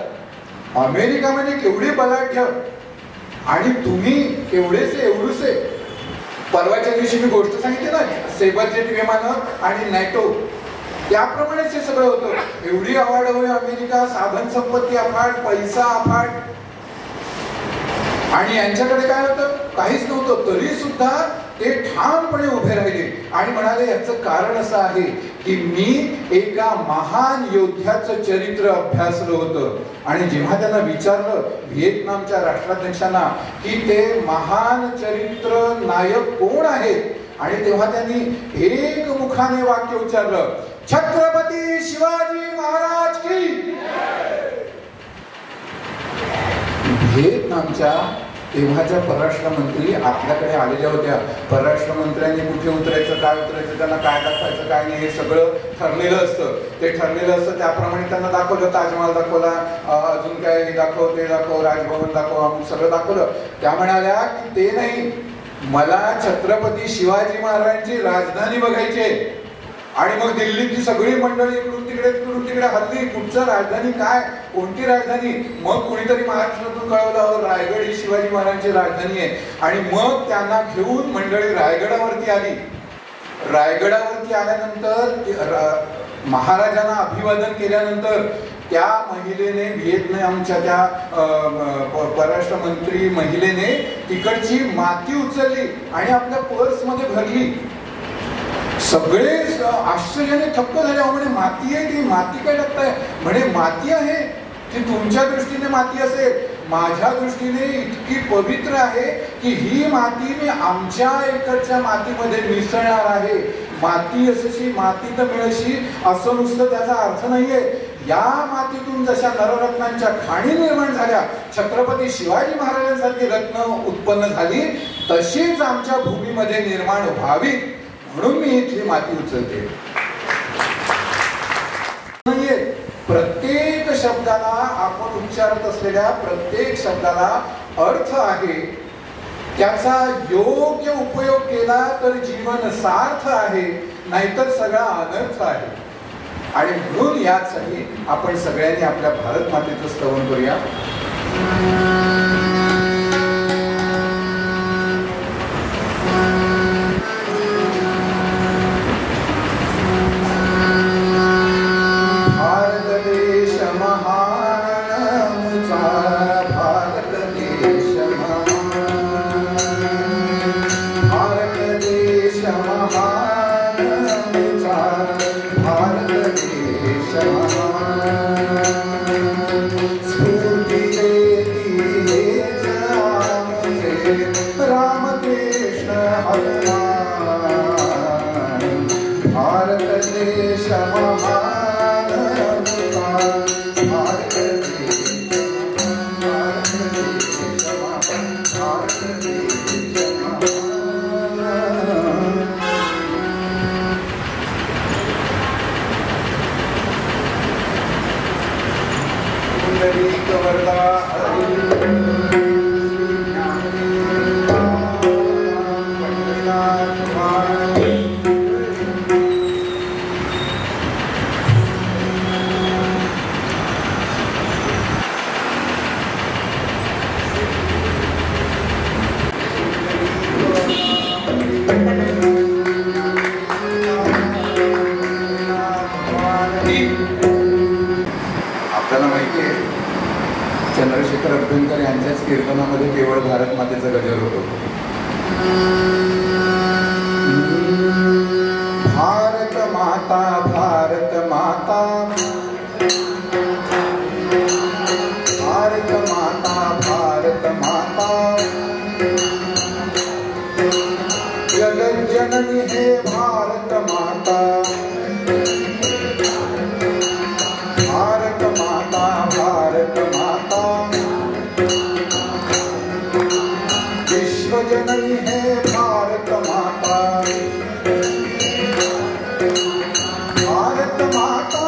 अमेरिका म्हणजे केवढी बलाढ्य आणि तुम्ही एवढूसे. परवाच्या दिवशी मी गोष्ट सांगितली ना, सेबरजेट विमानं आणि नॅटो, त्याप्रमाणेच हे सगळं होतं. एवढी अवाढव्य अमेरिका, साधन संपत्ती अफाट, पैसा अफाट, आणि यांच्याकडे काय होतं? काहीच नव्हतं. तरी सुद्धा ते ठामपणे उभे राहिले आणि म्हणाले याचं कारण असं आहे की मी एका महान योद्ध्याचं चरित्र अभ्यासलं होतं. आणि जेव्हा त्यांना विचारलं व्हिएतनामच्या राष्ट्राध्यक्षांना की ते महान चरित्र नायक कोण आहेत, आणि तेव्हा त्यांनी एक मुखाने वाक्य उच्चारलं, छत्रपती शिवाजी महाराज की. व्हिएतनामच्या तेव्हाच्या परराष्ट्र मंत्री आपल्याकडे आलेल्या होत्या. परराष्ट्र मंत्र्यांनी कुठे उतरायचं, काय उतरायचं, त्यांना काय दाखवायचं, काय नाही, हे सगळं ठरलेलं असतं. ते ठरलेलं असतं त्याप्रमाणे त्यांना दाखवलं. ताजमहाल दाखवला, अजून काय हे दाखव, ते दाखव, राजभवन दाखव, सगळं दाखवलं. त्या म्हणाल्या की ते नाही, मला छत्रपती शिवाजी महाराजांची राजधानी बघायची. आणि मग दिल्लीतली सगळी मंडळी इकडून तिकडे हल्ली, कुठचं राजधानी काय, कोणती राजधानी? मग कुणीतरी महाराष्ट्रातून कळवलं रायगड ही शिवाजी महाराजांची राजधानी आहे. आणि मग त्यांना घेऊन मंडळी रायगडावरती आली रायगडावरती आल्यानंतर महाराजांना अभिवादन केल्यानंतर त्या महिलेने, व्हिएतनामच्या त्या परराष्ट्र मंत्री महिलेने तिकडची माती उचलली आणि आपल्या पर्समध्ये भरली. सगळे आश्चर्याने थक्क झाले. म्हणे माती आहे ती, माती काय टाकताय? म्हणे माती आहे ती, तुमच्या दृष्टीने माती असेल, माझ्या दृष्टीने इतकी पवित्र आहे की ही माती मी आमच्या इकडच्या मातीमध्ये मिसळणार आहे. माती अशी माती तर मिळशी असं नुसतं त्याचा अर्थ नाहीये. या मातीतून जशा नररत्नांच्या खाणी निर्माण झाल्या, छत्रपती शिवाजी महाराजांसारखी रत्न उत्पन्न झाली, तशीच आमच्या भूमीमध्ये निर्माण व्हावी म्हणून मी इथली माती उचलते. प्रत्येक शब्दाला, आपण उच्चारत असलेल्या प्रत्येक शब्दाला अर्थ आहे. त्याचा योग्य उपयोग केला तर जीवन सार्थ आहे, नाहीतर सगळा अनर्थ आहे. आणि म्हणून यासाठी आपण सगळ्यांनी आपल्या भारत मातेचं स्तवन करूया. आपल्याला माहिती आहे, चंद्रशेखर अभ्यंकर यांच्याच कीर्तनामध्ये केवळ भारत मातेचा गजर होतो. भारत माता, भारत माता, भारत माता, भारत माता, जगत जननी हे भारत माता, भारत माता, भारत माता, विश्वजननी है भारत माता, भारत माता,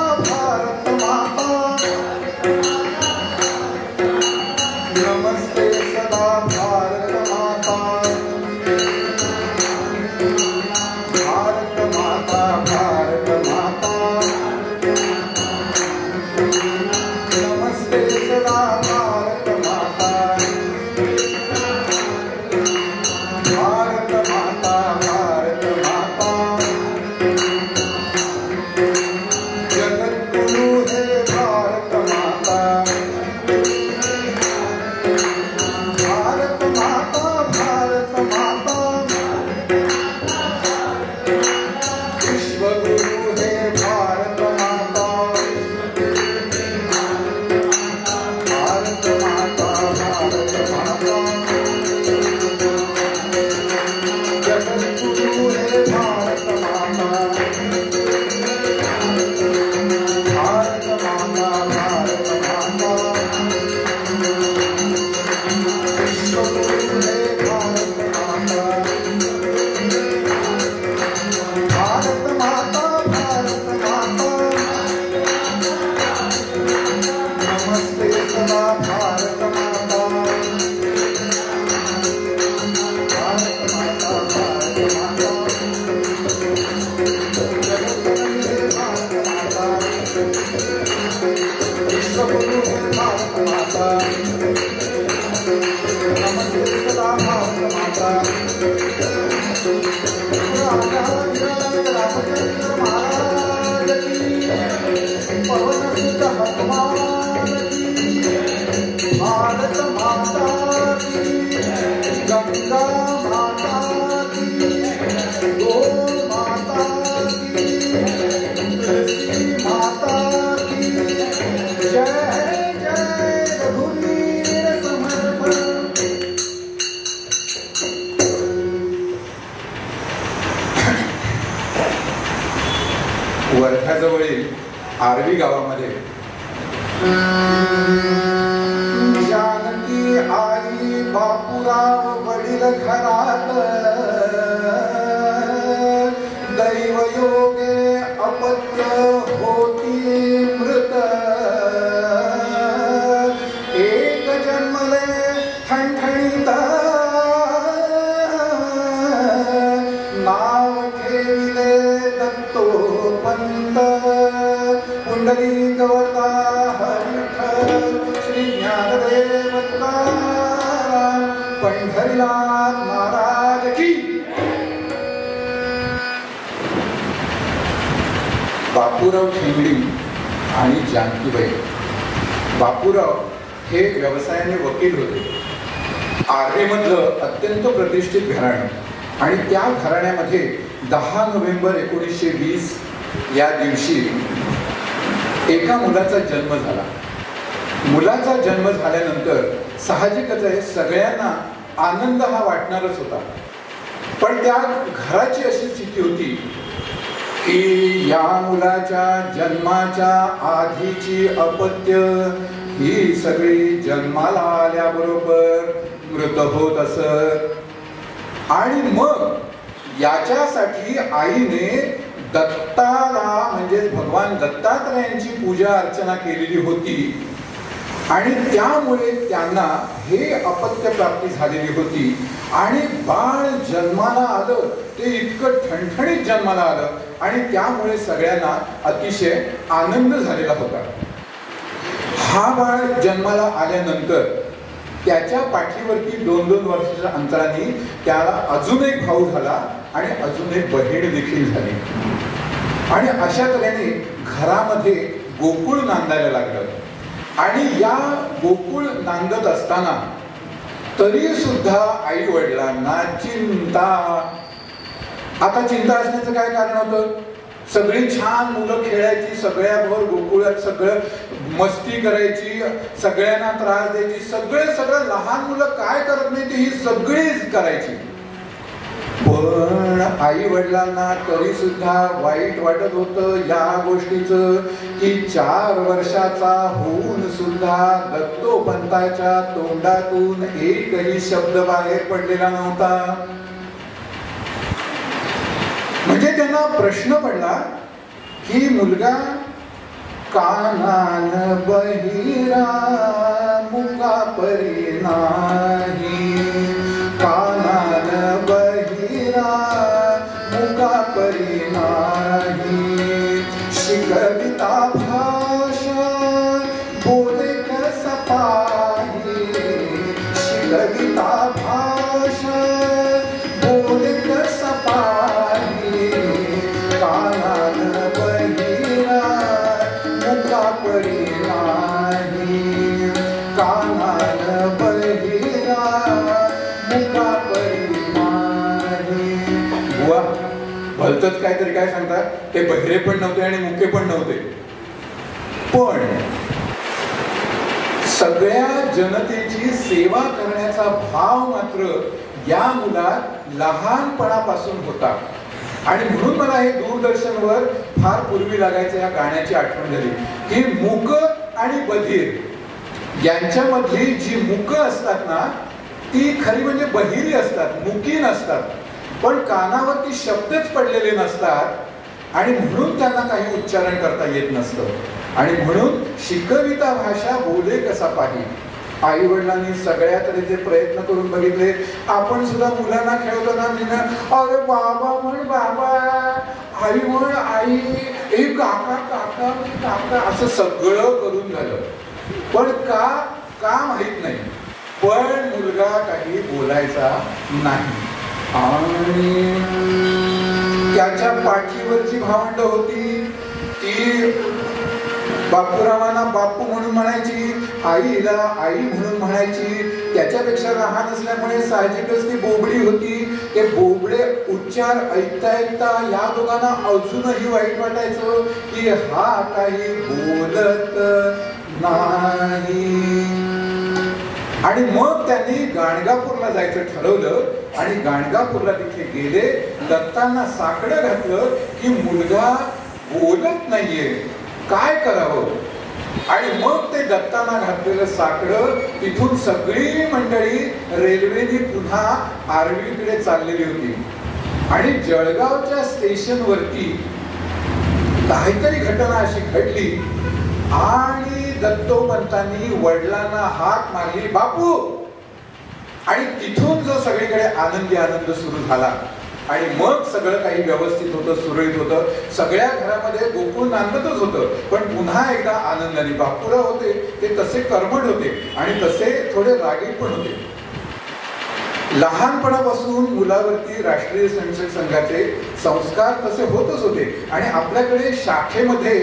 माता की, गंगा माता की, गो माता की, तुलसी माता की, जय जय रघुवीर समर्थ। वर्ध्याजवळील आरवी गावामध्ये जानकी आई बापूराव वडील घरात, दैवयोगे अपत्य होती मृत, एक जन्मले ठणठणीत, नाव ठेविले दत्तोपंत, पुंडलिक वरदा हरिठल श्री ज्ञानदेव तुकाराम पंढरीनाथ महाराज की। बापूराव ठेंगडी आणि जानकीबाई। बापूराव हे व्यवसायाने वकील होते। आर्वेमधलं अत्यंत प्रतिष्ठित घराणं आणि त्या घराण्यामध्ये 10 नोव्हेंबर 1920 या दिवशी एका मुलाचा जन्म झाला। मुलाचा जन्म झाल्यानंतर साहजिकच आहे सगळ्यांना आनंद हा वाटणारच होता, पण त्या घराची अशी स्थिती होती की या मुलाच्या जन्माच्या आधीची अपत्य ही सगळी जन्माला आल्याबरोबर मृत होत असत। आणि मग याच्यासाठी आईने दत्ताला म्हणजे भगवान दत्तात्रयांची पूजा अर्चना केलेली होती आणि त्यामुळे त्यांना हे अपत्य प्राप्ती झालेली होती आणि बाळ जन्माला आलं ते इतकं ठणठणीत जन्माला आलं आणि त्यामुळे सगळ्यांना अतिशय आनंद झालेला होता। हा बाळ जन्माला आल्यानंतर त्याच्या पाठीवरती 2-2 वर्षाच्या अंतराने त्याला अजून एक भाऊ झाला आणि अजून एक बहीण देखील झाली आणि अशा तऱ्हेने घरामध्ये गोकुळ नांदायला लागलं। आणि या गोकुळ नांदत असताना तरी सुद्धा आई वडिलांना चिंता। आता चिंता असण्याचं काय कारण होतं? सगळी छान मुलं खेळायची, सगळ्याबरोबर गोकुळात सगळं मस्ती करायची, सगळ्यांना त्रास द्यायची, सगळं लहान मुलं काय करत नाही ती ही सगळीच करायची। पण आई वडिलांना तरी सुद्धा वाईट वाटत होतं या गोष्टीचं की 4 वर्षाचा होऊन सुद्धा दत्तोपंताच्या तोंडातून एकही शब्द बाहेर पडलेला नव्हता। म्हणजे त्यांना प्रश्न पडला की मुलगा कानान बहिरा मुका परी नाही, कानान बहिरा मुका परी नाही, शिकविता भाषा बोले कसा पाही, शिकविता भाषा बोले कसा पाही, कानान बहिरा मुका परी नाही, कानान बहिरा मुका परी नाही। बुवा भलतच काहीतरी काय सांगतात, ते बहिरे पण नव्हते आणि मुके पण नव्हते, पण सगळ्या जनतेची सेवा करण्याचा भाव मात्र या मुलात लहानपणापासून होता। आणि म्हणून मला हे दूरदर्शनवर फार पूर्वी लागायचं या गाण्याची आठवण झाली की मूक आणि बधीर यांच्यामधली जी मुक असतात ना ती खरी म्हणजे बहिरी असतात, मुकी नसतात, पण कानावरती शब्दच पडलेले नसतात आणि म्हणून त्यांना काही उच्चारण करता येत नसतं आणि म्हणून शिकविता भाषा बोले कसा पाही। आई वडिलांनी सगळ्या तऱ्हेचे प्रयत्न करून बघितले। आपण सुद्धा मुलांना खेळताना अरे बाबा म्हण बाबा, आई म्हण आई, ए काका काका काका, असं सगळं करून झालं, पण का माहित नाही, पण मुलगा काही बोलायचा नाही। आणि त्याच्या पाठीवरची भावंड होती ती बापूरावांना बापू म्हणून म्हणायची, आईला आई म्हणून म्हणायची. त्याच्यापेक्षा लहान असल्यामुळे साहजिकच ती बोबडी होती. ते बोबडे उच्चार ऐकता ऐकता या दोघांना अजूनही वाईट वाटायचं की हा काही बोलत नाही. आणि मग त्यांनी गाणगापूरला जायचं ठरवलं आणि गाणगापूरला तिथे गेले. दत्तांना साकडं घातलं की मुलगा बोलत नाहीये, काय करावं. आणि मग ते दत्तांना घातलेलं साकडं तिथून सगळी मंडळी रेल्वेने पुन्हा आर्वीकडे चाललेली होती. आणि जळगावच्या स्टेशनवरती काहीतरी घटना अशी घडली आणि दत्तोपंतांनी वडिलांना हाक मारली, बापू. आणि तिथून जो सगळीकडे आनंदी आनंद सुरू झाला आणि मग सगळं काही व्यवस्थित होतं, सुरळीत होतं. सगळ्या घरामध्ये गोकुळ नांदतच होतं. पण पुन्हा एकदा आनंदाने बापूराव होते ते तसे कर्मठ होते आणि तसे थोडे रागीट पण होते. लहानपणापासून मुलावरती राष्ट्रीय स्वयंसेवक संघाचे संस्कार तसे होतच होते. आणि आपल्याकडे शाखेमध्ये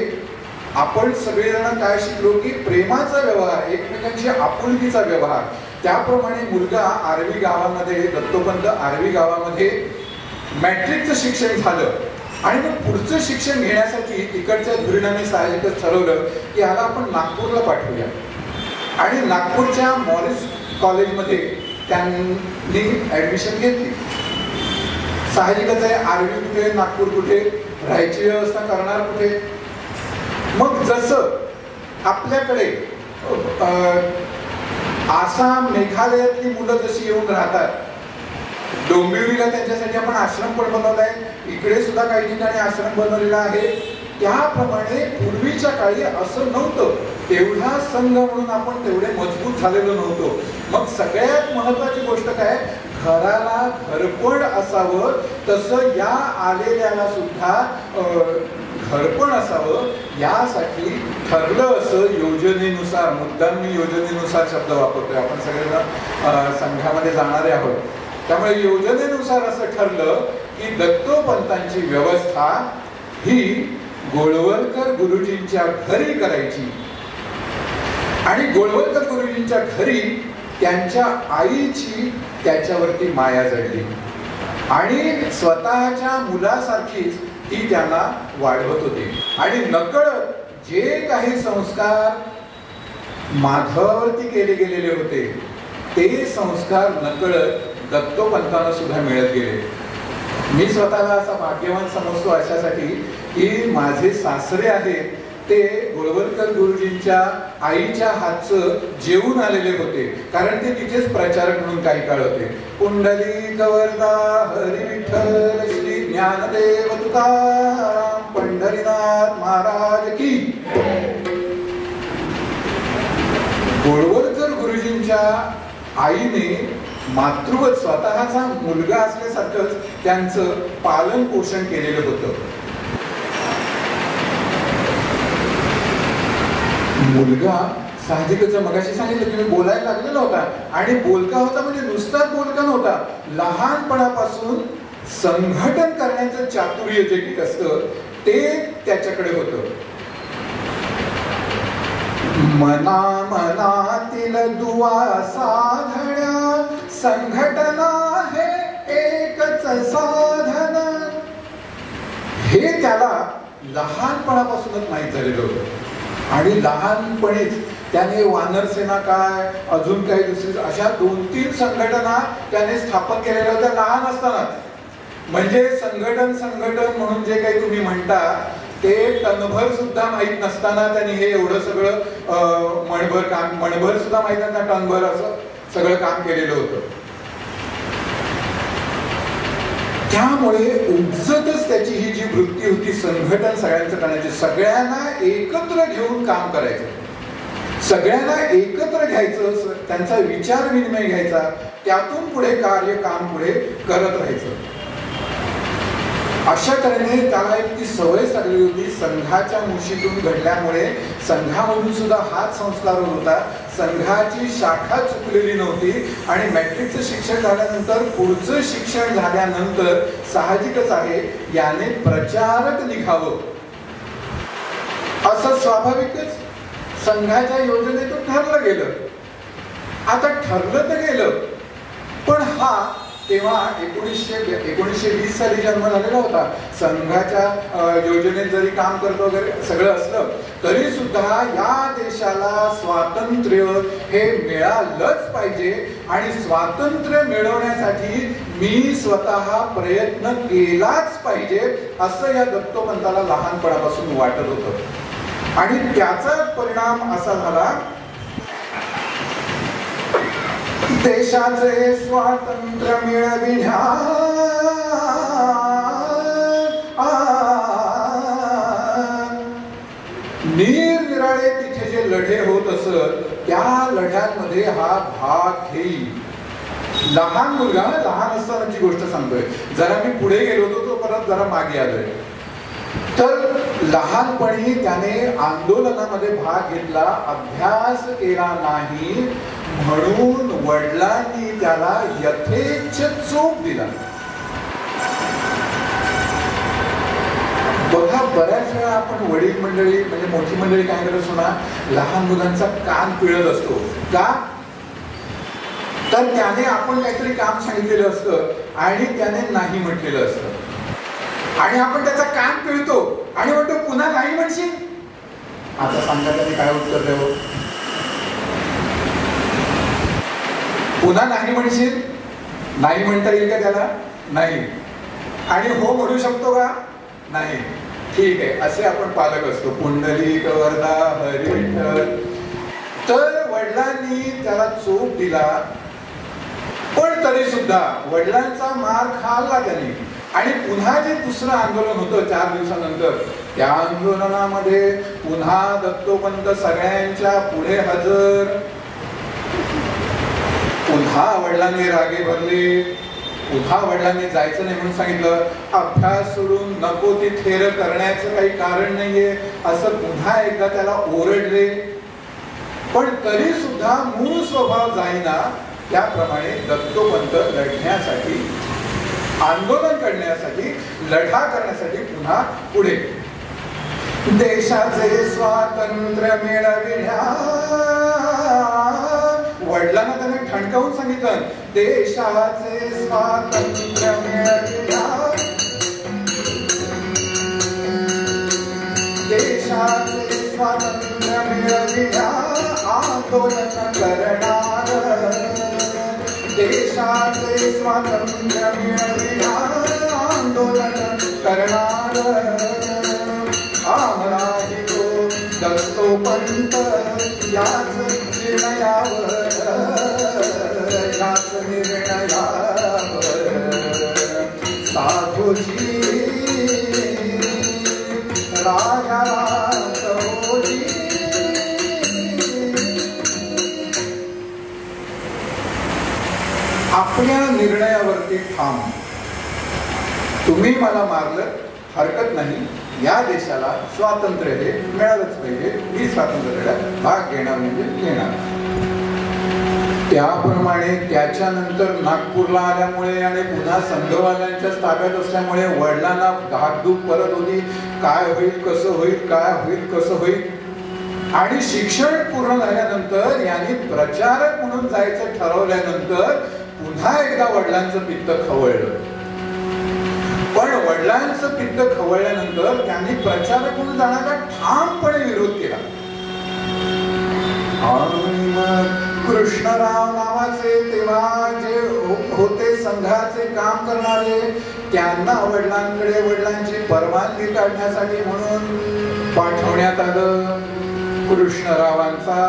आपण सगळेजण काय शिकलो की प्रेमाचा व्यवहार, एकमेकांशी आपुलकीचा व्यवहार. त्याप्रमाणे मुलगा आर्वी गावामध्ये, दत्तोपंत आर्वी गावामध्ये मॅट्रिकचं शिक्षण झालं. आणि मग पुढचं शिक्षण घेण्यासाठी तिकडच्या धुरीणाने साहजिकच ठरवलं की याला आपण नागपूरला पाठवूया. आणि नागपूरच्या मॉरिस कॉलेजमध्ये त्यांनी ऍडमिशन घेतली. साहजिकच आहे, आर्वी कुठे, नागपूर कुठे, राहायची व्यवस्था करणार कुठे. मग जसं आपल्याकडे आसाम, मेघालयातली मुलं जशी येऊन राहतात, डोंबिवलीला त्यांच्यासाठी आपण आश्रम पण बनवलाय, इकडे सुद्धा काही ठिकाणी आश्रम बनवलेला आहे. त्याप्रमाणे पूर्वीच्या काळी असं नव्हतं. तेवढा संघ म्हणून आपण तेवढे मजबूत झालेलो नव्हतो. मग सगळ्यात महत्वाची गोष्ट काय, घराला घरपण असावं, तसं या आलेल्याला सुद्धा घरपण असावं. यासाठी ठरलं असं योजनेनुसार, मुद्दाम मी योजनेनुसार शब्द वापरतोय, आपण सगळेजण संघामध्ये जाणारे आहोत. त्यामुळे योजनेनुसार असं ठरलं की दत्तोपंतांची व्यवस्था ही गोळवलकर गुरुजींच्या घरी करायची. आणि गोळवलकर गुरुजींच्या घरी त्यांच्या आईची त्याच्यावरती माया जडली आणि स्वतःच्या मुलासारखीच ती त्यांना वाढवत होती. आणि नकळत जे काही संस्कार माधवावरती केले गेलेले होते ते संस्कार नकळत दत्तोपंतांना सुद्धा मिळत गेले. मी स्वतःला असा भाग्यवान समजतो अशासाठी की माझे सासरे आहेत ते गोळवलकर गुरुजींच्या आईच्या हातचं जेवून आलेले होते. कारण ते तिथेच प्रचारक म्हणून काही काळ होते. पुंडलिक वरदा हरी विठ्ठल श्री ज्ञानदेव तुकाराम पंढरीनाथ महाराज की. गोळवलकर गुरुजींच्या आईने मातृवत स्वतःचा मुलगा असल्यासारखंच त्यांचं पालन पोषण केलेलं होतं. मुलगा साहजिकच मगाशी सांगितलं की मी बोलायला लागलेला होता आणि बोलका होता म्हणजे नुसताच बोलका नव्हता. लहानपणापासून संघटन करण्याचं चातुर्य जे काही असतं ते त्याच्याकडे होतं. मना मनातील दुआ साधण्या संघटना हे एकच साधन, हे त्याला लहानपणापासूनच माहीत झालेलं होतं. आणि लहानपणीच त्याने वानर सेना काय, अजून काही दुसरी अशा 2-3 संघटना त्याने स्थापन केलेल्या होत्या लहान असतानाच. म्हणजे संघटन म्हणून जे काही तुम्ही म्हणता ते टनभर सुद्धा माहीत नसताना त्यांनी हे एवढं सगळं मणभर सुद्धा माहीत नसताना टनभर असं सगळं काम केलेलं होतं. त्यामुळे उपजतच त्याची ही जी वृत्ती होती संघटन सगळ्यांचं करण्याची, सगळ्यांना एकत्र घेऊन काम करायचं, सगळ्यांना एकत्र घ्यायचं, त्यांचा विचार विनिमय घ्यायचा, त्यातून पुढे काम पुढे करत राहायचं. अशा तऱ्हेने त्याला एक ती सवय लागली होती. संघाच्या मुशीतून घडल्यामुळे संघामधून सुद्धा हाच संस्कार होता. संघाची शाखा चुकलेली नव्हती. आणि मॅट्रिकचं शिक्षण झाल्यानंतर पुढचं शिक्षण झाल्यानंतर साहजिकच आहे याने प्रचारक निघावं असं स्वाभाविकच संघाच्या योजनेतून ठरलं गेलं. आता ठरलं तर गेलं, पण हा तेव्हा 1920 साली जन्म झालेला होता. संघाच्या योजनेत जरी काम करतो वगैरे सगळं असलं तरी सुद्धा या देशाला स्वातंत्र्य हे मिळालंच पाहिजे आणि स्वातंत्र्य मिळवण्यासाठी मी स्वतः प्रयत्न केलाच पाहिजे असं या दत्तोपंताला लहानपणापासून वाटत होतं. आणि त्याचा परिणाम असा झाला, देशाचे स्वातंत्र्य मिळविण्या निरनिराळे तिथे जे लढे होत असत त्या लढ्यांमध्ये हा भाग घेईल. लहान मुलगा, लहान असतानाची गोष्ट सांगतोय, जरा मी पुढे गेलो होतो तो परत जरा मागे आलोय. तर लहानपणी त्याने आंदोलनामध्ये भाग घेतला, अभ्यास केला नाही म्हणून वडिलांनी त्याला यथेच्छ चोप दिला. बघा, बऱ्याच वेळा आपण वडील मंडळी म्हणजे मोठी मंडळी काय करत असतो ना, लहान मुलांचा कान पिळत असतो. का? तर त्याने आपण काहीतरी काम सांगितलेलं असतं आणि त्याने नाही म्हटलेलं असतं आणि आपण त्याचा कान पिळतो आणि म्हणतो पुन्हा नाही म्हणशील. आता सांगा त्याने काय उत्तर द्यावं? पुन्हा नाही म्हणशील? नाही म्हणता येईल का त्याला? नाही. आणि हो म्हणू शकतो का? नाही. ठीक आहे, असे आपण पालक असतो. पुंडलिक वरदा हरी विठ्ठल. तर वडिलांनी त्याला चोप दिला, पण तरी सुद्धा वडिलांचा मार खाल्ला त्याने. आणि पुन्हा जे दुसरं आंदोलन होतं 4 दिवसानंतर, त्या आंदोलनामध्ये पुन्हा दत्तोपंत सगळ्यांच्या पुढे हजर. पुन्हा वडिलांनी रागे भरले, पुन्हा वडिलांनी जायचं नाही म्हणून सांगितलं. अभ्यास सोडून नको ती थेर करण्याचं काही कारण नाहीये असं पुन्हा एकदा त्याला ओरडले. पण तरी सुद्धा मूळ स्वभाव जाईना. त्याप्रमाणे दत्तोपंत लढण्यासाठी, आंदोलन करण्यासाठी, लढा करण्यासाठी पुन्हा पुढे. देशाचे स्वातंत्र्य मिळविण्या, वडिलांना त्याने ठणकावून सांगितलं, देशाचे स्वातंत्र्य मिळविण्या, देशाचे स्वातंत्र्य मिळविण्या आंदोलन करणार, देशाचे स्वातंत्र्य मिळविण्या आंदोलन करणार. आमराही तो दत्तोपंत याच निर्णयावर, याच निर्णयावर साधूजी राजाला सहोजी. आपल्या निर्णयावरती ठाम. तुम्ही मला मारलं हरकत नाही, या देशाला स्वातंत्र्य हे मिळालंच पाहिजे, मी स्वातंत्र्याला भाग घेणार म्हणजे घेणार. त्याप्रमाणे त्याच्यानंतर नागपूरला आल्यामुळे आणि पुन्हा संघवाल्यांच्या ताब्यात असल्यामुळे वडिलांना धाकधूक परत होती, काय होईल कसं होईल, काय होईल कसं होईल. आणि शिक्षण पूर्ण झाल्यानंतर यांनी प्रचारक म्हणून जायचं ठरवल्यानंतर पुन्हा एकदा वडिलांचं पित्त खवळलं. पण वडिलांचं पित्त खवळल्यानंतर त्यांनी प्रचारक म्हणून जाण्याचा ठामपणे विरोध केला. आणि मग कृष्णराव नावाचे तेव्हा जे होते संघाचे काम करणारे, त्यांना वडिलांकडे वडिलांची परवानगी काढण्यासाठी म्हणून पाठवण्यात आलं. कृष्णरावांचा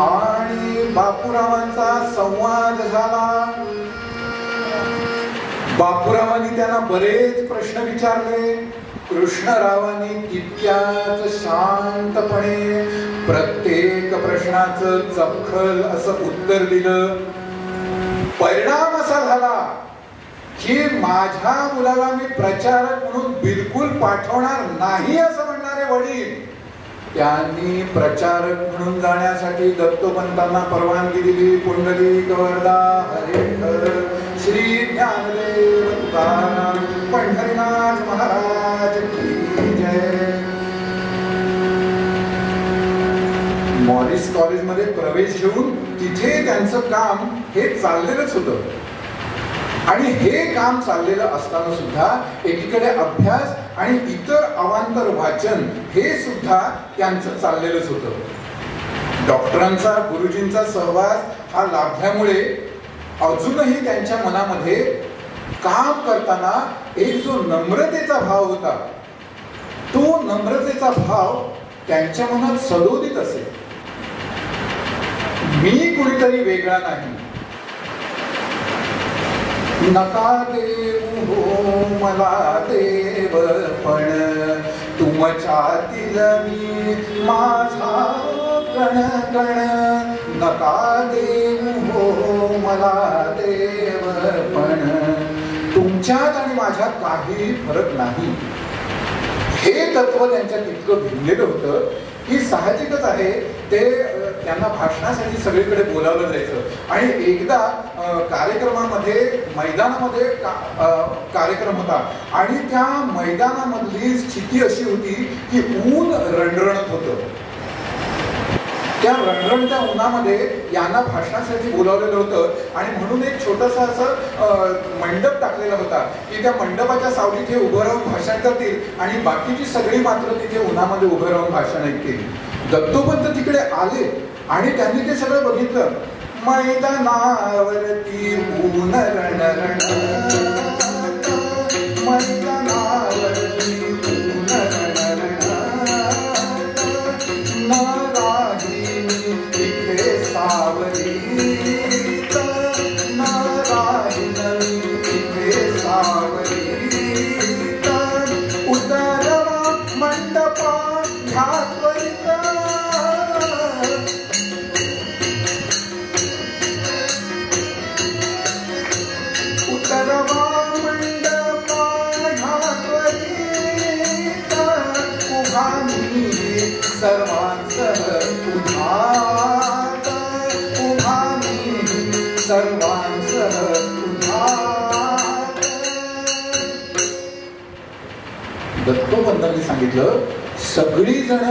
आणि बापूरावांचा संवाद झाला. बापूरावांनी त्यांना बरेच प्रश्न विचारले. कृष्णरावांनी तितक्याच शांतपणे प्रत्येक प्रश्नाचं चपखल असं उत्तर दिलं. परिणाम असा झाला की माझ्या मुलाला मी प्रचारक म्हणून बिलकुल पाठवणार नाही असं म्हणणारे वडील, त्यांनी प्रचारक म्हणून जाण्यासाठी दत्तोपंतांना परवानगी दिली. पुंडलिक वरदा हरी विठ्ठल. श्री ज्ञानदेव तुकाराम पंढरीनाथ महाराज की जय. चाळीस कॉलेजमध्ये प्रवेश घेऊन तिथे त्यांचं काम हे चाललेलंच होतं. आणि हे काम चाललेलं असताना सुद्धा एकीकडे अभ्यास आणि इतर अवांतर वाचन हे सुद्धा त्यांचं चाललेलंच होतं. डॉक्टरांचा गुरुजींचा सहवास हा लाभल्यामुळे अजूनही त्यांच्या मनामध्ये काम करताना एक जो नम्रतेचा भाव होता, तो नम्रतेचा भाव त्यांच्या मनात सदोदित असे. मी कुणीतरी वेगळा नाही, नका देऊ हो मला देव, पण तुमच्यातील मी माझा कण कण. नका देऊ हो मला देव, पण तुमच्यात आणि माझ्यात काही फरक नाही. हे तत्व त्यांच्यात इतकं भिनलेलं होतं की साहजिकच आहे ते त्यांना भाषणासाठी सगळीकडे बोलावलं जायचं. आणि एकदा कार्यक्रमामध्ये मैदानामध्ये कार्यक्रम होता आणि त्या मैदानामधली स्थिती अशी होती की ऊन रणरणत होतं. त्या रणरणत्या उन्हामध्ये यांना भाषणासाठी बोलावलेलं होतं आणि म्हणून एक छोटासा असं मंडप टाकलेला होता की त्या मंडपाच्या सावलीत हे उभं राहून भाषण करतील आणि बाकीची सगळी मात्र तिथे उन्हामध्ये उभं राहून भाषण ऐकतील. दत्तोपंत तिकडे आले आणि त्यांनी ते सगळं बघितलं. मैदानावरती ऊन रणरण, मैदानावरती ऊन रणरण, नाराही इथे सावलीत, नाराही इथे सावलीत, उतरवा मंडपा ह्या त्वरित, उतरवा मंडपा ह्या त्वरित, उभा मी सर्वांसह उधात, उभा मी सर्वांसह उधात. दत्तोपंतांनी सांगितलं सगळी जण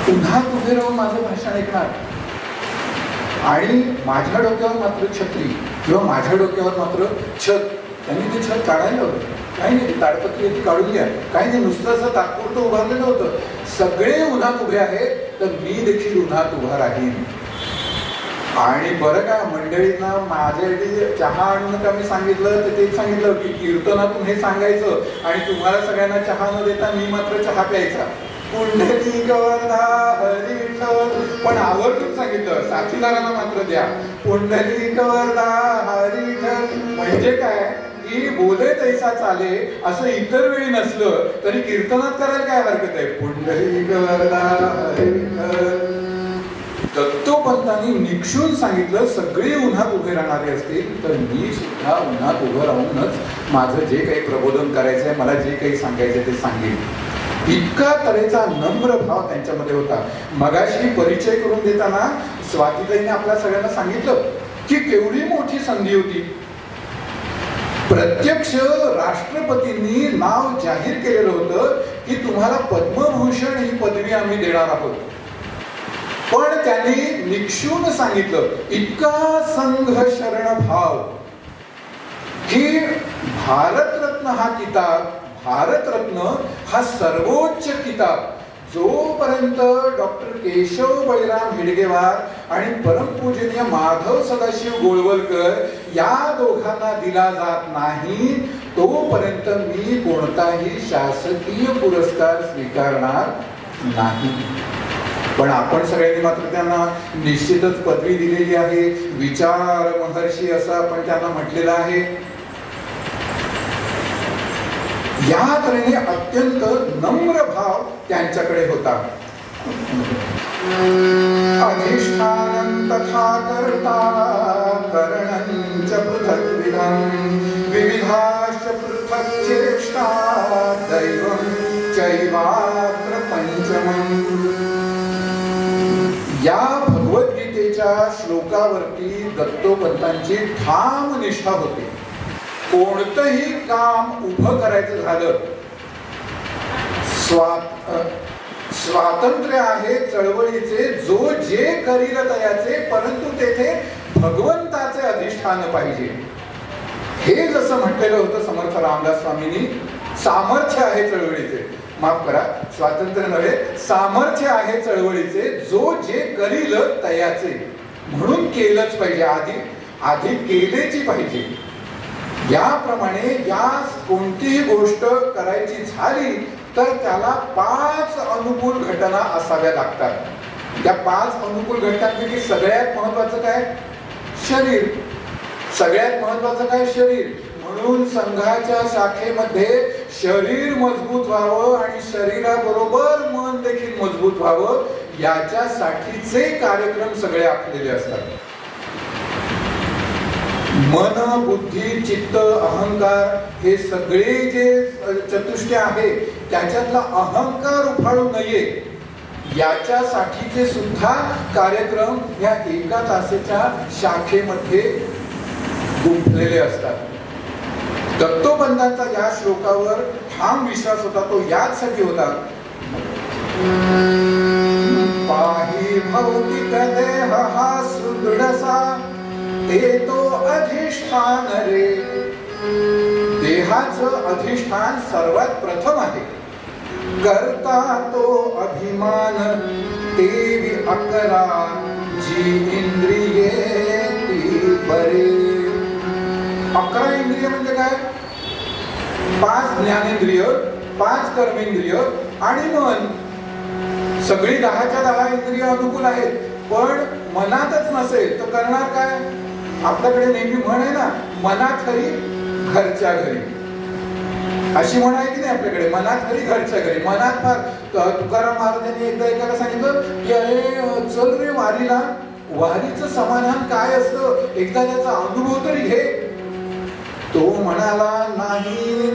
उन्हात उभे राहून माझं भाषण ऐकणार आणि माझ्या डोक्यावर मात्र छत्री किंवा माझ्या डोक्यावर मात्र छत. त्यांनी ते छत काढायला होतं. काही नाही, ताडपत्री ती काढून घ्या, काही नाही, नुसतं असं तात्पुरतं उभारलेलं होतं. सगळे उन्हात उभे आहेत तर मी देखील उन्हात उभा राहीन. आणि बरं का मंडळींना माझ्यासाठी चहा आणू नका मी सांगितलं तर तेच सांगितलं की कीर्तनातून हे सांगायचं आणि तुम्हाला सगळ्यांना चहा न देता मी मात्र चहा प्यायचा. पुंडलिक वरदा हरी विठ्ठल, पण आवर्जून सांगितलं साथीदारांना मात्र द्या. पुंडलिक वरदा हरी विठ्ठल म्हणजे काय की बोले तैसा चाले असं इतर वेळी नसलं तरी कीर्तनात करायला काय हरकत आहे. पुंडलिक वरदा हरी विठ्ठल. दत्तोपंतांनी निक्षून सांगितलं सगळे उन्हात उभे राहणारे असतील तर मी सुद्धा उन्हात उभं राहूनच माझं जे काही प्रबोधन करायचंय, मला जे काही सांगायचंय ते सांगेन. इतका तऱ्हेचा नम्र भाव त्यांच्यामध्ये होता. मगाशी परिचय करून देताना स्वातीताईने आपल्या सगळ्यांना सांगितलं की केवढी मोठी संधी होती. प्रत्यक्ष राष्ट्रपतींनी नाव जाहीर केलेलं होतं की तुम्हाला पद्मभूषण ही पदवी आम्ही देणार आहोत. पण त्यांनी निक्षून सांगितलं इतका संघ शरण भाव की भारतरत्न हा किताब, भारतरत्न हा सर्वोच्च किताब जोपर्यंत डॉक्टर केशव बळीराम हेडगेवार आणि परमपूजनीय माधव सदाशिव गोळवलकर या दोघांना दिला जात नाही तोपर्यंत मी कोणताही शासकीय पुरस्कार स्वीकारणार नाही. पण आपण सगळ्यांनी मात्र त्यांना निश्चितच पदवी दिलेली आहे. विचार महर्षी असं आपण त्यांना म्हटलेलं आहे. या तऱ्हेने अत्यंत नम्र भाव त्यांच्याकडे होता. अधिष्ठानं तथा कर्ता करणं च पृथक्विधं विविधाश्च पृथक् चेष्टा दैवं चैवात्र पंचमम्. या भगवद्गीतेच्या श्लोकावरती दत्तोपंतांची ठाम निष्ठा होती. कोणतंही काम उभं करायचं झालं स्वातंत्र्य आहे चळवळीचे, जो जे करील तयाचे, परंतु तेथे भगवंताचे अधिष्ठान पाहिजे. हे जसं म्हटलेलं होतं समर्थ रामदास स्वामींनी, सामर्थ्य आहे चळवळीचे, माफ करा, स्वातंत्र्य नव्हे, सामर्थ्य आहे चळवळीचे, जो जे करील तयाचे, म्हणून केलंच पाहिजे, आधी केलेची पाहिजे. याप्रमाणे या कोणतीही गोष्ट करायची झाली तर त्याला 5 अनुकूल घटना असाव्या लागतात. त्या 5 अनुकूल घटनांपैकी सगळ्यात महत्वाचं काय? शरीर. सगळ्यात महत्वाचं काय? शरीर. म्हणून संघाच्या शाखेमध्ये शरीर मजबूत व्हावं आणि शरीराबरोबर मन देखील मजबूत व्हावं, याच्यासाठीचे कार्यक्रम सगळे आखलेले असतात. मन, बुद्धी, चित्त, अहंकार हे सगळे जे चतुष्टय आहे त्याच्यातला अहंकार उफाळू नये याच्यासाठीचे सुद्धा कार्यक्रम या 1 तासाच्या शाखेमध्ये गुंफलेले असतात. दत्तोबंधांचा या श्लोकावर ठाम विश्वास होता, तो याचसाठी होता, पाही भौतिक देह हा सुदृढसा, ते तो अधिष्ठान रे. देहाचं अधिष्ठान सर्वात प्रथम आहे. करता तो अभिमान, तेवी 11 जी इंद्रिये ती बरे. 11 इंद्रिय म्हणजे काय? 5 ज्ञानेंद्रिय, 5 कर्मेंद्रिय आणि मन. सगळी 10च्या 10 इंद्रिय अनुकूल आहेत, पण मनातच नसेल तर करणार काय? आपल्याकडे नेहमी म्हण आहे ना, मनात हरी घरच्या घरी, अशी म्हण आहे की नाही आपल्याकडे, मनात हरी घरच्या घरी. मनात फार तुकाराम महाराजांनी एकदा एकाला सांगितलं की अरे चल रे वारीला, वारीचं समाधान काय असतं एकदा त्याचा अनुभव तरी घे. तो म्हणाला नाही.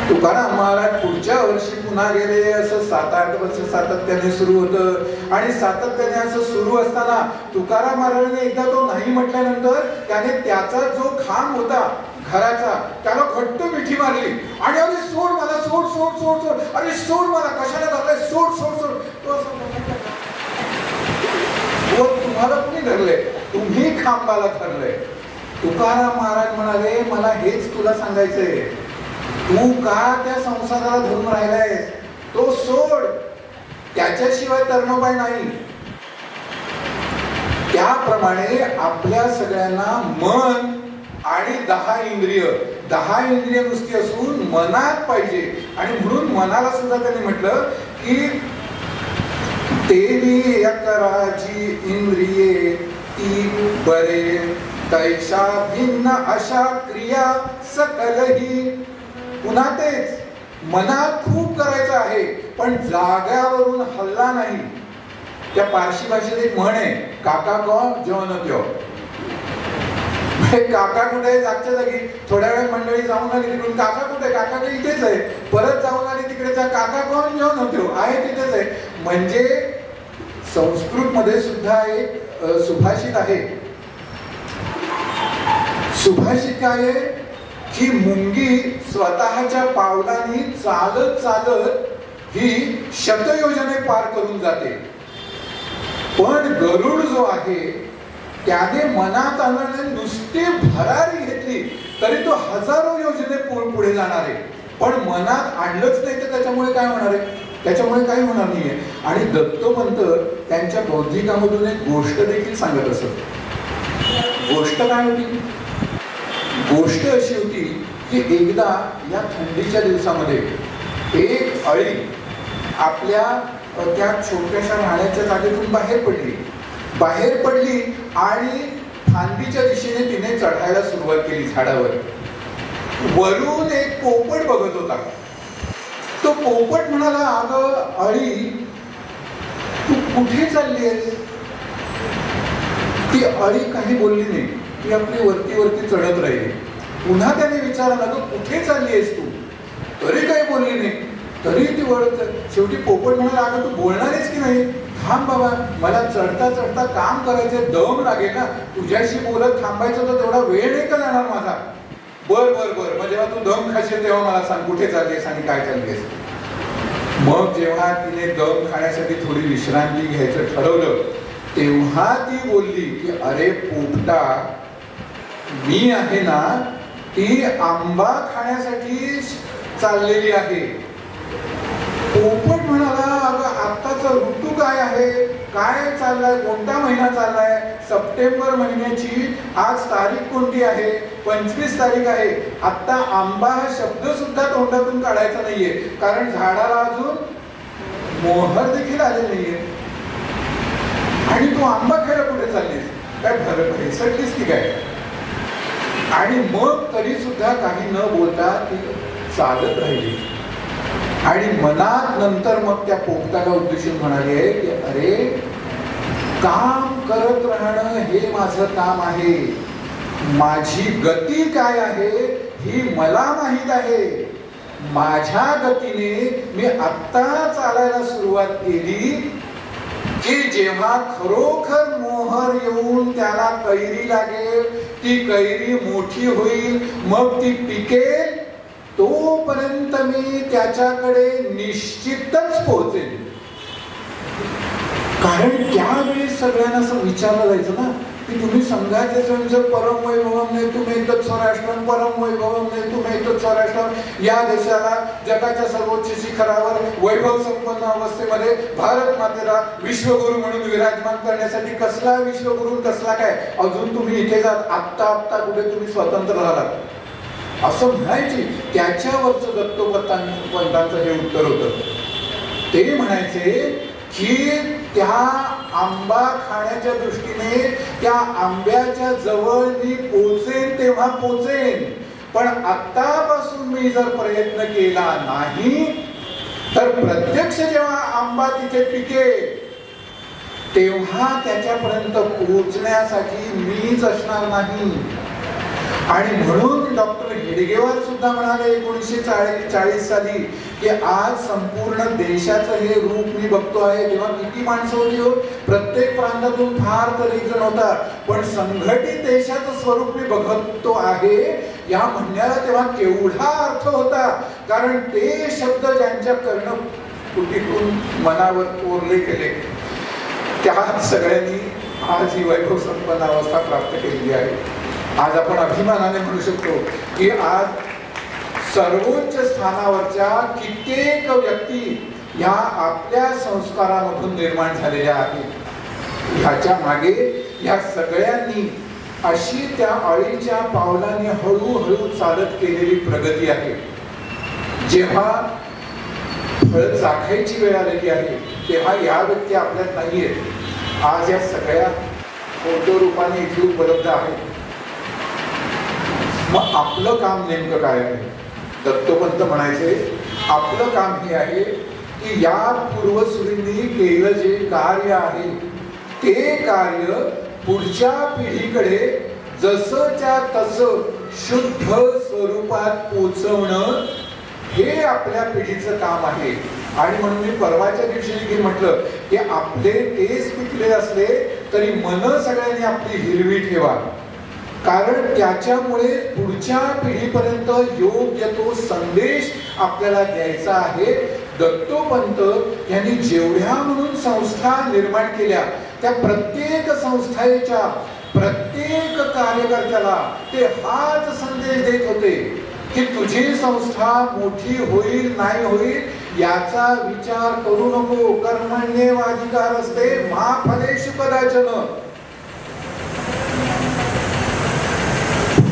तुकाराम महाराज पुढच्या वर्षी पुन्हा गेले. असं 7-8 वर्ष सातत्याने सुरू होतं आणि सातत्याने असं सुरू असताना तुकाराम महाराजांनी एकदा तो नाही म्हटल्यानंतर त्याने त्याचा जो खांब होता घराचा त्याला घट्ट मिठी मारली आणि अरे सोड मला, सोड सोड सोड सोड, अरे सोड मला, कशाला धरलंय, सोड सोड सोड. तो तुम्हाला कुणी धरले? तुम्ही खांबाला धरलंय. तुकाराम महाराज म्हणाले मला हेच तुला सांगायचंय, तू का त्या संसाराला धरून राहिलायस, तो सोड, त्याच्याशिवाय तरणोपाय नाही. त्याप्रमाणे आपल्या सगळ्यांना मन आणि 10 इंद्रिय नुसती असून मनात पाहिजे. आणि म्हणून मनाला सुद्धा त्यांनी म्हटलं की तेवी 11 जी इंद्रिये ती बरे, तैषा भिन्न अशा क्रिया सकलही. पुन्हा तेच, मनात खूप करायचं आहे पण जाग्यावरून हल्ला नाही. त्या पारशी भाषेत एक म्हण आहे, काका कौन जेवण त्यो. काका कुठे आहे? जागच्या जागी. थोड्या वेळ मंडळी जाऊन आली तिकडून, काका कुठे? काका काही इथेच आहे. परत जाऊन आली तिकडे, काका कोण जेवण त्यो आहे तिथेच आहे. म्हणजे संस्कृत मध्ये सुद्धा एक सुभाषित आहे. सुभाषित काय आहे की मुंगी स्वतःच्या पावलांनी चालत चालत ही शतयोजने पार करून जाते, पण गरुड जो आहे त्याने मनात आणून नुसती भरारी घेतली तरी तो हजारो योजने पुढे जाणार आहे. पण मनात आणलंच नाही तर त्याच्यामुळे काय होणार आहे? त्याच्यामुळे काही होणार नाहीये. आणि दत्तोपंत त्यांच्या बौद्धिकामधून एक गोष्ट देखील सांगत असत. गोष्ट काय होती? गोष्ट अशी होती की एकदा या थंडीच्या दिवसामध्ये एक अळी आपल्या त्या छोट्याशा राहण्याच्या जागेतून बाहेर पडली आणि फांदीच्या दिशेने तिने चढायला सुरुवात केली झाडावर. वरून एक पोपट बघत होता. तो पोपट म्हणाला, अगं अळी तू कुठे चालली आहेस? ती अळी काही बोलली नाही, ती आपली वरती चढत राहिली. पुन्हा त्याने विचारला, अगं कुठे चालली आहेस तू? तरी काही बोलली नाही, तरी ती वळत. शेवटी पोपट म्हणाला, अगं तू बोलणारच की नाही? थांब बाबा, मला चढता चढता काम करायचं, दम लागेल ना, तुझ्याशी बोलत थांबायचं तर तेवढा वेळ नाही का जाणार माझा? बर बर बर, मग जेव्हा तू दम खाशील तेव्हा मला सांग कुठे चाललीस आणि काय चाललीस. मग जेव्हा तिने दम खाण्यासाठी थोडी विश्रांती घ्यायचं ठरवलं तेव्हा ती बोलली की अरे पोपटा, मी आहे ना ती आंबा खाण्यासाठी चाललेली आहे. पोपट म्हणाला, अगं आत्ताचा ऋतू काय आहे, काय चाललाय, कोणता महिना चाललाय, सप्टेंबर महिन्याची आज तारीख कोणती आहे, 25 तारीख आहे. आता आंबा हा शब्द सुद्धा तोंडातून काढायचा नाहीये, कारण झाडाला अजून मोहर देखील आले नाहीये. आणि तू आंबा खायला कुठे चाललीस, काय भेसटलीस की काय. आणि मग तरी सुद्धा काही न बोलता ती चालत राहिली. आणि मनात नंतर मग त्या पोपटाला उद्देशून म्हणाले की अरे, काम करत राहणं हे माझं काम आहे, माझी गती काय आहे ही मला माहित आहे. माझ्या गतीने मी आत्ता चालायला सुरुवात केली की जेव्हा खरोखर मोहर येऊन त्याला कैरी लागेल, ती कैरी मोठी होईल, मग ती पिकेल, तोपर्यंत मी त्याच्याकडे निश्चितच पोहोचेल. कारण त्यावेळेस सगळ्यांना असं विचारलं जायचं ना की तुम्ही संघाचे स्वयंसेवक परम वैभवम नेतुमेतत् स्वराष्ट्रम, परम वैभवम नेतुमेतत् स्वराष्ट्रम. या देशाला जगाच्या सर्वोच्च शिखरावर वैभव संपन्न अवस्थेमध्ये भारत मातेला विश्वगुरु म्हणून विराजमान करण्यासाठी कसला विश्वगुरु, कसला काय, अजून तुम्ही इथे जात, आत्ता कुठे तुम्ही स्वतंत्र झालात असं म्हणायचे. त्याच्यावरचं दत्तोपंतांचं हे उत्तर होतं. ते म्हणायचे की त्या आंबा खाण्याच्या दृष्टीने त्या आंब्याच्या जवळ मी पोचेन तेव्हा पोचेन, पण आतापासून मी जर प्रयत्न केला नाही तर प्रत्यक्ष जेव्हा आंबा तिथे पिकेल तेव्हा त्याच्यापर्यंत पोहोचण्यासाठी मीच असणार नाही. आणि म्हणून डॉक्टर हेडगेवार सुद्धा म्हणाले 1940 साली की आज संपूर्ण देशाचं हे रूप मी बघतो आहे. तेव्हा किती माणसं होती हो, प्रत्येक प्रांतातून फार तर एक जण होता, पण संघटित देशाचं स्वरूप मी बघतो आहे या म्हणण्याला तेव्हा केवढा अर्थ होता. कारण ते शब्द ज्यांच्या कर्णकुटीतून मनावर कोरले गेले त्या सगळ्यांनी आज ही वैभव संपन्न अवस्था प्राप्त केलेली आहे. आज आपण अभिमानाने म्हणू शकतो की आज सर्वोच्च स्थानावरच्या कित्येक व्यक्ती या आपल्या संस्कारामधून निर्माण झालेल्या आहेत. ह्याच्या मागे या सगळ्यांनी अशी त्या अळीच्या पावलाने हळूहळू चालत केलेली प्रगती आहे. जेव्हा फळ चाखायची वेळ आलेली आहे तेव्हा या व्यक्ती आपल्यात नाहीयेत. आज या सगळ्या फोटो रूपाने इथे उपलब्ध आहेत. मग आपलं काम नेमकं काय आहे? दत्तोपंत म्हणायचे आपलं काम हे आहे की या पूर्वसुरींनी केलं जे कार्य आहे ते कार्य पुढच्या पिढीकडे जसंच्या तसं शुद्ध स्वरूपात पोचवणं हे आपल्या पिढीचं काम आहे. आणि म्हणून मी परवाच्या दिवशी देखील म्हटलं की आपले केस पिकले असले तरी मन सगळ्यांनी आपली हिरवी ठेवा, कारण त्याच्यामुळे पुढच्या पिढीपर्यंत योग्य तो संदेश आपल्याला द्यायचा आहे. दत्तोपंत यांनी जेवढ्या म्हणून संस्था निर्माण केल्या त्या प्रत्येक संस्थेच्या प्रत्येक कार्यकर्त्याला ते हाच संदेश देत होते की तुझी संस्था मोठी होईल नाही होईल याचा विचार करू नको. कर्मण्येवाधिकारस्ते मा फलेषु कदाचन.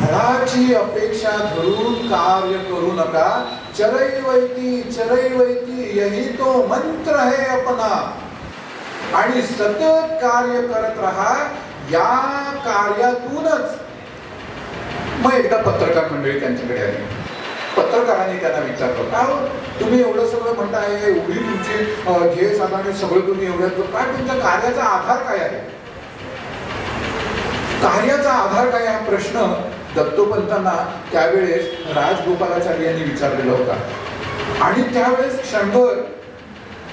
फळाची अपेक्षा धरून कार्य करू नका. चरैवैती चरैवैती यही तो मंत्र है अपना. आणि सतत कार्य करत राहा. या कार्यातूनच. मग एकदा पत्रकार मंडळी त्यांच्याकडे आली. पत्रकारांनी त्यांना विचारलं का तुम्ही एवढं सगळं म्हणताय, एवढी तुमची ध्येय साधने सगळं तुम्ही एवढं काय, तुमच्या कार्याचा आधार काय आहे? कार्याचा आधार काय हा प्रश्न दत्तोपंतांना त्यावेळेस राजगोपालाचार्य यांनी विचारलेला होता. आणि त्यावेळेस क्षणभर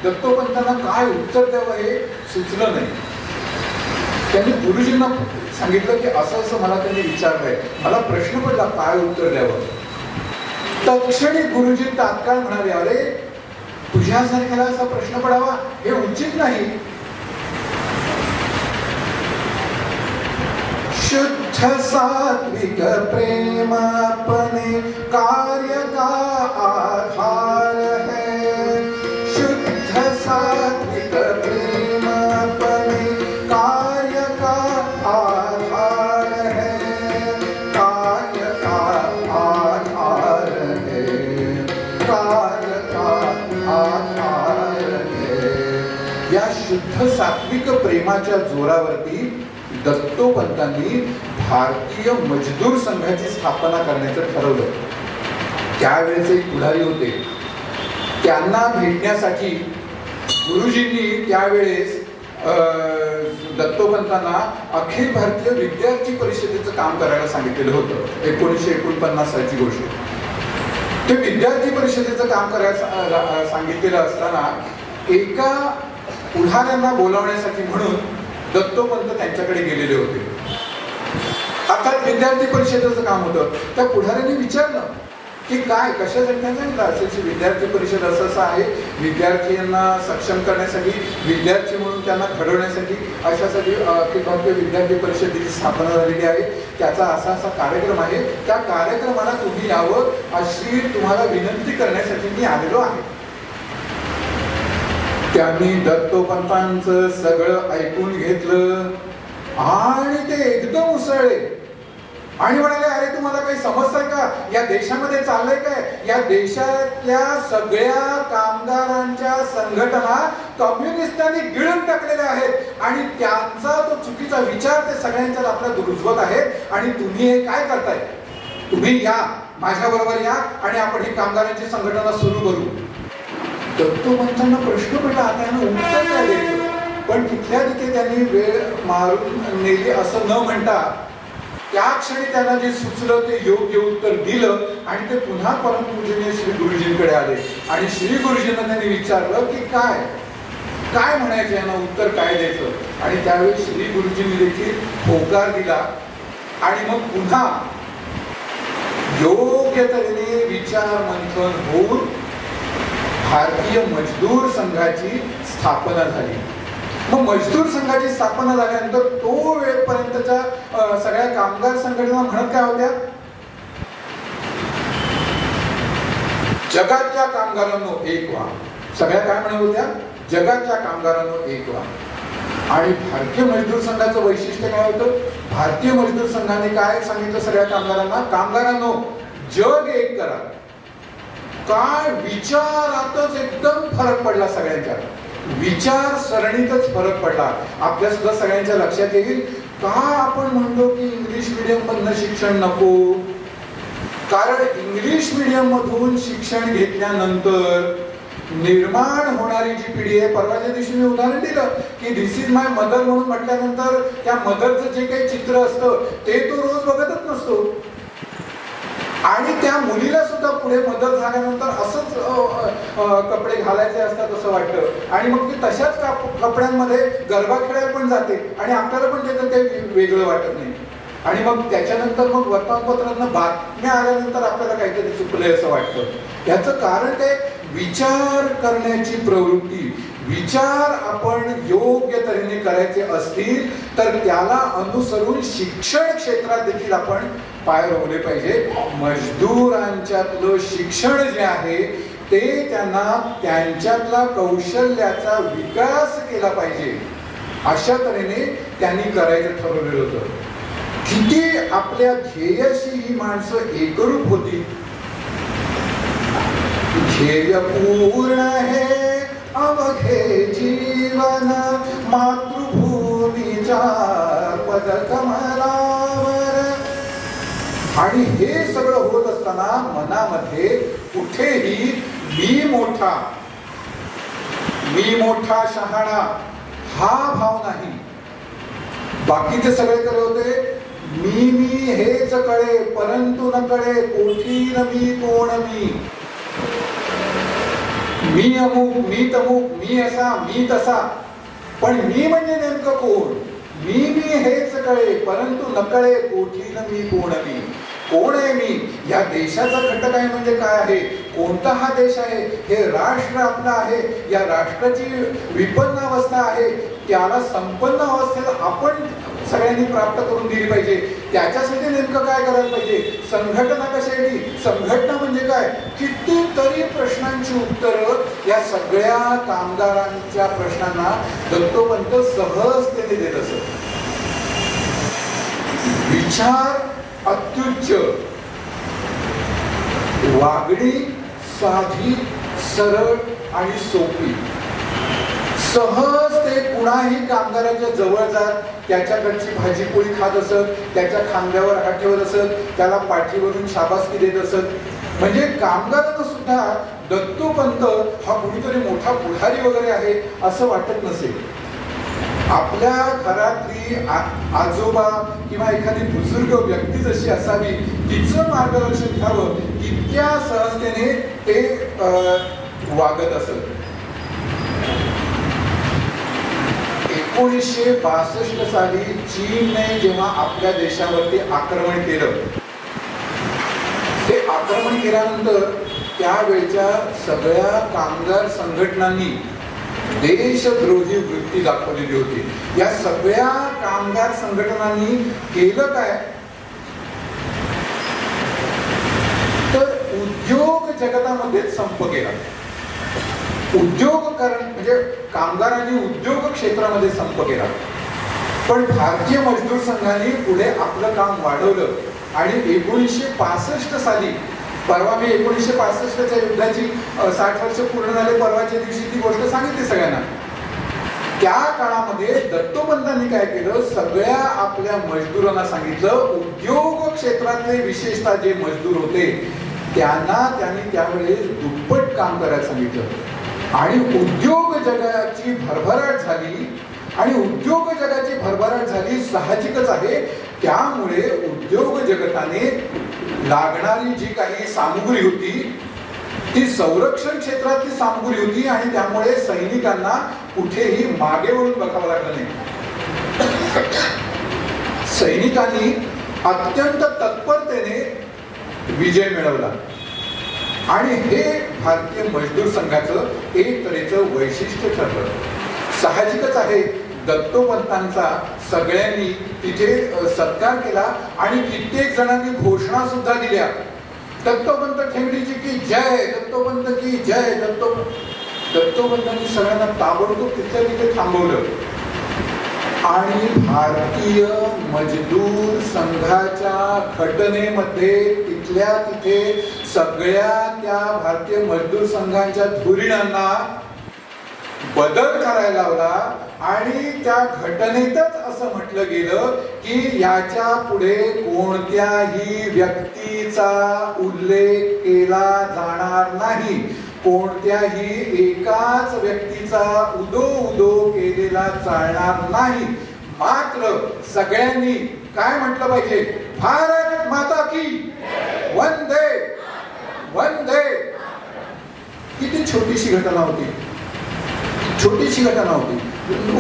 दत्तोपंतांना काय उत्तर द्यावं हे सुचलं नाही. त्यांनी गुरुजींना सांगितलं की असं असं मला त्यांनी विचारलंय, मला प्रश्न पडला काय उत्तर द्यावं. तत्क्षणी गुरुजी तात्काळ म्हणाले, अरे तुझ्यासारख्याला असा प्रश्न पडावा हे उचित नाही. शुद्ध सात्विक प्रेम अपने कार्य का आधार है. शुद्ध सात्विक प्रेम अपने कार्य का आधार है. कार्य का आधार है. कार्य का आधार है. या शुद्ध सात्विक प्रेमाच्या जोरावरती दत्तोपंतांनी भारतीय मजदूर संघाची स्थापना करण्याचं ठरवलं. त्यावेळेचे पुढारी होते, त्यांना भेटण्यासाठी गुरुजींनी त्यावेळेस दत्तोपंतांना अखिल भारतीय विद्यार्थी परिषदेचं काम करायला सांगितलेलं होतं. 1949 सालची गोष्ट. ते विद्यार्थी परिषदेचं काम करायला सांगितलेलं असताना एका पुढाऱ्यांना बोलावण्यासाठी म्हणून दत्तोपंत त्यांच्याकडे गेलेले होते. अर्थात विद्यार्थी परिषदेचं काम होतं. त्या पुढाऱ्यांनी विचारलं की काय कशासाठी सांगितलं असेल. विद्यार्थी परिषद असं आहे, विद्यार्थ्यांना सक्षम करण्यासाठी, विद्यार्थी म्हणून त्यांना घडवण्यासाठी अशासाठी अखिल भारतीय विद्यार्थी परिषदेची स्थापना झालेली आहे. त्याचा असा असा कार्यक्रम आहे. त्या कार्यक्रमाला तुम्ही यावं अशी तुम्हाला विनंती करण्यासाठी मी आलेलो आहे. त्यांनी दत्तोपंतांचं सगळं ऐकून घेतलं आणि ते एकदम उसळले आणि म्हणाले, अरे तुम्हाला काही समजतंय का या देशामध्ये चाललंय काय? या देशातल्या सगळ्या कामगारांच्या संघटना कम्युनिस्टांनी गिळून टाकलेल्या आहेत आणि त्यांचा तो चुकीचा विचार ते सगळ्यांच्यात आपल्यात रुजवत आहेत आणि तुम्ही हे काय करताय? तुम्ही या माझ्या बरोबर या आणि आपण ही कामगारांची संघटना सुरू करू. दत्तोपंतांना प्रश्न पडला, आता यांना उत्तर काय द्यायचं? पण तिथल्या तिथे त्यांनी वेळ मारून नेली असं न म्हणता त्या क्षणी त्यांना जे सुचलं ते योग्य उत्तर दिलं आणि ते पुन्हा परमपूजनीय श्री गुरुजींकडे आले आणि श्री गुरुजींना त्यांनी विचारलं की काय काय म्हणायचं, यांना उत्तर काय द्यायचं. आणि त्यावेळी श्री गुरुजींनी देखील होकार दिला आणि मग पुन्हा योग्य तऱ्हेने विचार मंथन होऊन भारतीय मजदूर संघाची स्थापना झाली. मग मजदूर संघाची स्थापना झाल्यानंतर तो वेळपर्यंतच्या सगळ्या कामगार संघटना म्हणत काय होत्या? जगातल्या कामगारांनो एक व्हा. सगळ्या काय म्हणत होत्या? जगातल्या कामगारांनो एक व्हा. आणि भारतीय मजदूर संघाचं वैशिष्ट्य काय होतं? भारतीय मजदूर संघाने काय सांगितलं सगळ्या कामगारांना? कामगारांनो जग एक करा. काय विचारातच एकदम फरक पडला सगळ्यांच्या, विचार सरणीतच फरक पडला. आपल्या सुद्धा सगळ्यांच्या लक्षात येईल का आपण म्हणतो की इंग्लिश मीडियम मधनं शिक्षण नको. कारण इंग्लिश मीडियम मधून शिक्षण घेतल्यानंतर निर्माण होणारी जी पिढी आहे, परवाच्या दिवशी मी उदाहरण दिलं की दिस इज माय मदर म्हणून म्हटल्यानंतर त्या मदरचं जे काही चित्र असतं ते तो रोज बघतच नसतो आणि त्या मुलीला सुद्धा पुढे मदर झाल्यानंतर असंच कपडे घालायचे असतात असं वाटतं आणि मग ती तशाच कपड्यांमध्ये गरबा खेळायला पण जाते आणि आपल्याला पण त्याचं काही वेगळं वाटत नाही. आणि मग त्याच्यानंतर मग वर्तमानपत्रांना बातम्या आल्यानंतर आपल्याला काहीतरी चुकलंय असं वाटतं. याचं कारण काय? विचार करण्याची प्रवृत्ती. विचार आपण योग्य तऱ्हेने करायचे असतील तर त्याला अनुसरून शिक्षण क्षेत्रात देखील आपण पाय रोवले पाहिजे. मजदूरांच्यातलं शिक्षण जे आहे ते त्यांना त्यांच्यातला कौशल्याचा विकास केला पाहिजे अशा तऱ्हेने त्यांनी करायचं ठरवलेलं होतं. किती आपल्या ध्येयाशी ही माणसं एकरूप होती. ध्येय पूर्ण है अवघे जीवन मातृभूमीच्या पदकमलावर. आणि हे सगळं होत असताना मनामध्ये कुठेही मी मोठा शहाणा हा भाव नाही. बाकीचे सगळे करे होते मी हेच कळे परंतु न कळे कोठी न मी कोण मी अमुक मी तमुक मी असा मी तसा. पण मी म्हणजे नेमकं कोण? मी हेच कळे परंतु न कळे कोठी न मी कोण आहे मी. या देशाचा घटक आहे म्हणजे काय आहे? कोणता हा देश आहे, हे राष्ट्र आपलं आहे, या राष्ट्राची विपन्न अवस्था आहे, त्याला संपन्न अवस्थेला आपण सगळ्यांनी प्राप्त करून दिली पाहिजे. त्याच्यासाठी नेमकं काय करायला पाहिजे? संघटना कशासाठी? संघटना म्हणजे काय? कितीतरी प्रश्नांची उत्तरं या सगळ्या कामगारांच्या प्रश्नांना दत्तोपंत सहजतेने देत असत. विचार अत्युच्च, वागणी साधी, सरळ आणि सोपी. सहज ते कुणाही कामगाराच्या जवळ जात, त्याच्याकडची भाजी पोळी खात असत, त्याच्या खांद्यावर हात ठेवत असत, त्याला पाठीवरून शाबासकी देत असत. म्हणजे कामगारांना सुद्धा दत्तोपंत हा कुणीतरी मोठा पुढारी वगैरे आहे असं वाटत नसेल. आपल्या घरातली आजोबा किंवा एखादी बुजुर्ग व्यक्ती जशी असावी, तिचं मार्गदर्शन घ्यावं, तितक्या सहजतेने ते वागत असत. 1962 साली चीनने जेव्हा आपल्या देशावरती आक्रमण केलं, ते आक्रमण केल्यानंतर त्यावेळच्या सगळ्या कामगार संघटनांनी देशद्रोही वृत्ती दाखवलेली होती. या सगळ्या कामगार संघटनांनी केलं काय, तर उद्योग जगतामध्ये संप केला. उद्योगकरण म्हणजे कामगारांनी उद्योग क्षेत्रामध्ये संप केला. पण भारतीय मजदूर संघाने पुढे आपलं काम वाढवलं आणि 1965 साली, परवा मी 1965च्या युद्धाची 60 वर्ष पूर्ण झाले परवाच्या दिवशी ती गोष्ट सांगितली सगळ्यांना. त्या काळामध्ये दत्तोपंतांनी काय केलं, सगळ्या आपल्या मजदूरांना सांगितलं, उद्योग क्षेत्रातले विशेषतः जे मजदूर होते त्यांनी त्यावेळेस दुप्पट काम करायला सांगितलं. आणि उद्योग जगाची भरभराट झाली, आणि उद्योग जगाची भरभराट झाली साहजिकच आहे. त्यामुळे उद्योग जगताने लागणारी जी काही सामुग्री होती ती संरक्षण क्षेत्रातली सामुग्री होती, आणि त्यामुळे सैनिकांना कुठेही मागे वळून बघावं लागलं नाही. सैनिकांनी अत्यंत तत्परतेने विजय मिळवला. आणि हे भारतीय मजदूर संघाचं एक तऱ्हेचं वैशिष्ट्य ठरलं. साहजिकच आहे, दत्तोपंतांचा सगळ्यांनी तिथे सत्कार केला आणि कित्येक जणांनी घोषणा सुद्धा दिल्या, दत्तोपंत ठेंगडीजी की जय, दत्तोपंत की जय. दत्तोपंतांनी सगळ्यांना ताबडतोब तिथल्या तिथे थांबवलं आणि भारतीय मजदूर संघाच्या घटनेमध्ये तिथल्या तिथे सगळ्या त्या भारतीय मजदूर संघांच्या धुरीणांना बदल करायला लावला. आणि त्या घटनेतच असं म्हटलं गेलं की याच्या पुढे कोणत्याही व्यक्तीचा उल्लेख केला जाणार नाही, कोणत्याही एकाच व्यक्तीचा उदो केलेला चालणार नाही. मात्र सगळ्यांनी काय म्हटलं पाहिजे, भारत माता की वंदे वंदे. किती छोटीशी घटना होती, छोटीशी घटना होती.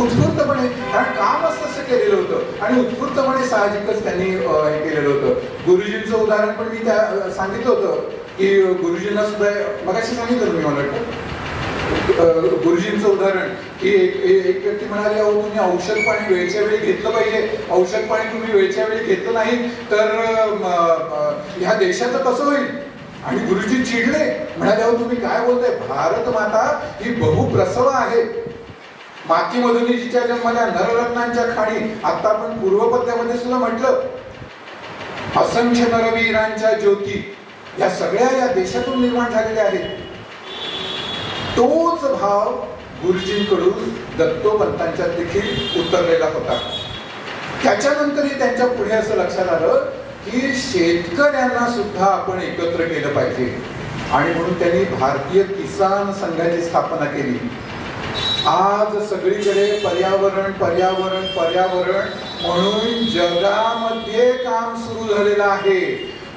उत्स्फूर्तपणे, कारण कामच तसं केलेलं होतं आणि उत्स्फूर्तपणे साहजिकच त्यांनी हे केलेलं होतं. गुरुजींचं उदाहरण पण मी त्या सांगितलं होतं की गुरुजींना सुद्धा मगाशी सांगितलं तुम्ही, मला वाटतं गुरुजींचं उदाहरण की एक व्यक्ती म्हणाले, अहो तुम्ही औषध पाणी वेळच्या वेळी घेतलं पाहिजे, औषध पाणी तुम्ही वेळच्या वेळी घेतलं नाही तर ह्या देशाचं कसं होईल. आणि गुरुजी चिडले, म्हणाले, अहो तुम्ही काय बोलताय, भारत माता ही बहुप्रसव आहे. मातीमधून जिच्या जन्मल्या नररत्नांच्या खाणी, आता आपण पूर्वपद्यामध्ये सुद्धा म्हटलं, असंख्य नरवीरांच्या ज्योती या सगळ्या या देशातून निर्माण झालेल्या आहेत. तोच भाव गुरुजींकडून दत्तोपंतांच्या देखील उतरलेला होता. त्याच्यानंतरही त्यांच्या पुढे असं लक्षात आलं की शेतकऱ्यांना सुद्धा आपण एकत्र केलं पाहिजे, आणि म्हणून त्यांनी भारतीय किसान संघाची स्थापना केली. आज सगळीकडे पर्यावरण पर्यावरण पर्यावरण म्हणून जगामध्ये काम सुरू झालेलं आहे.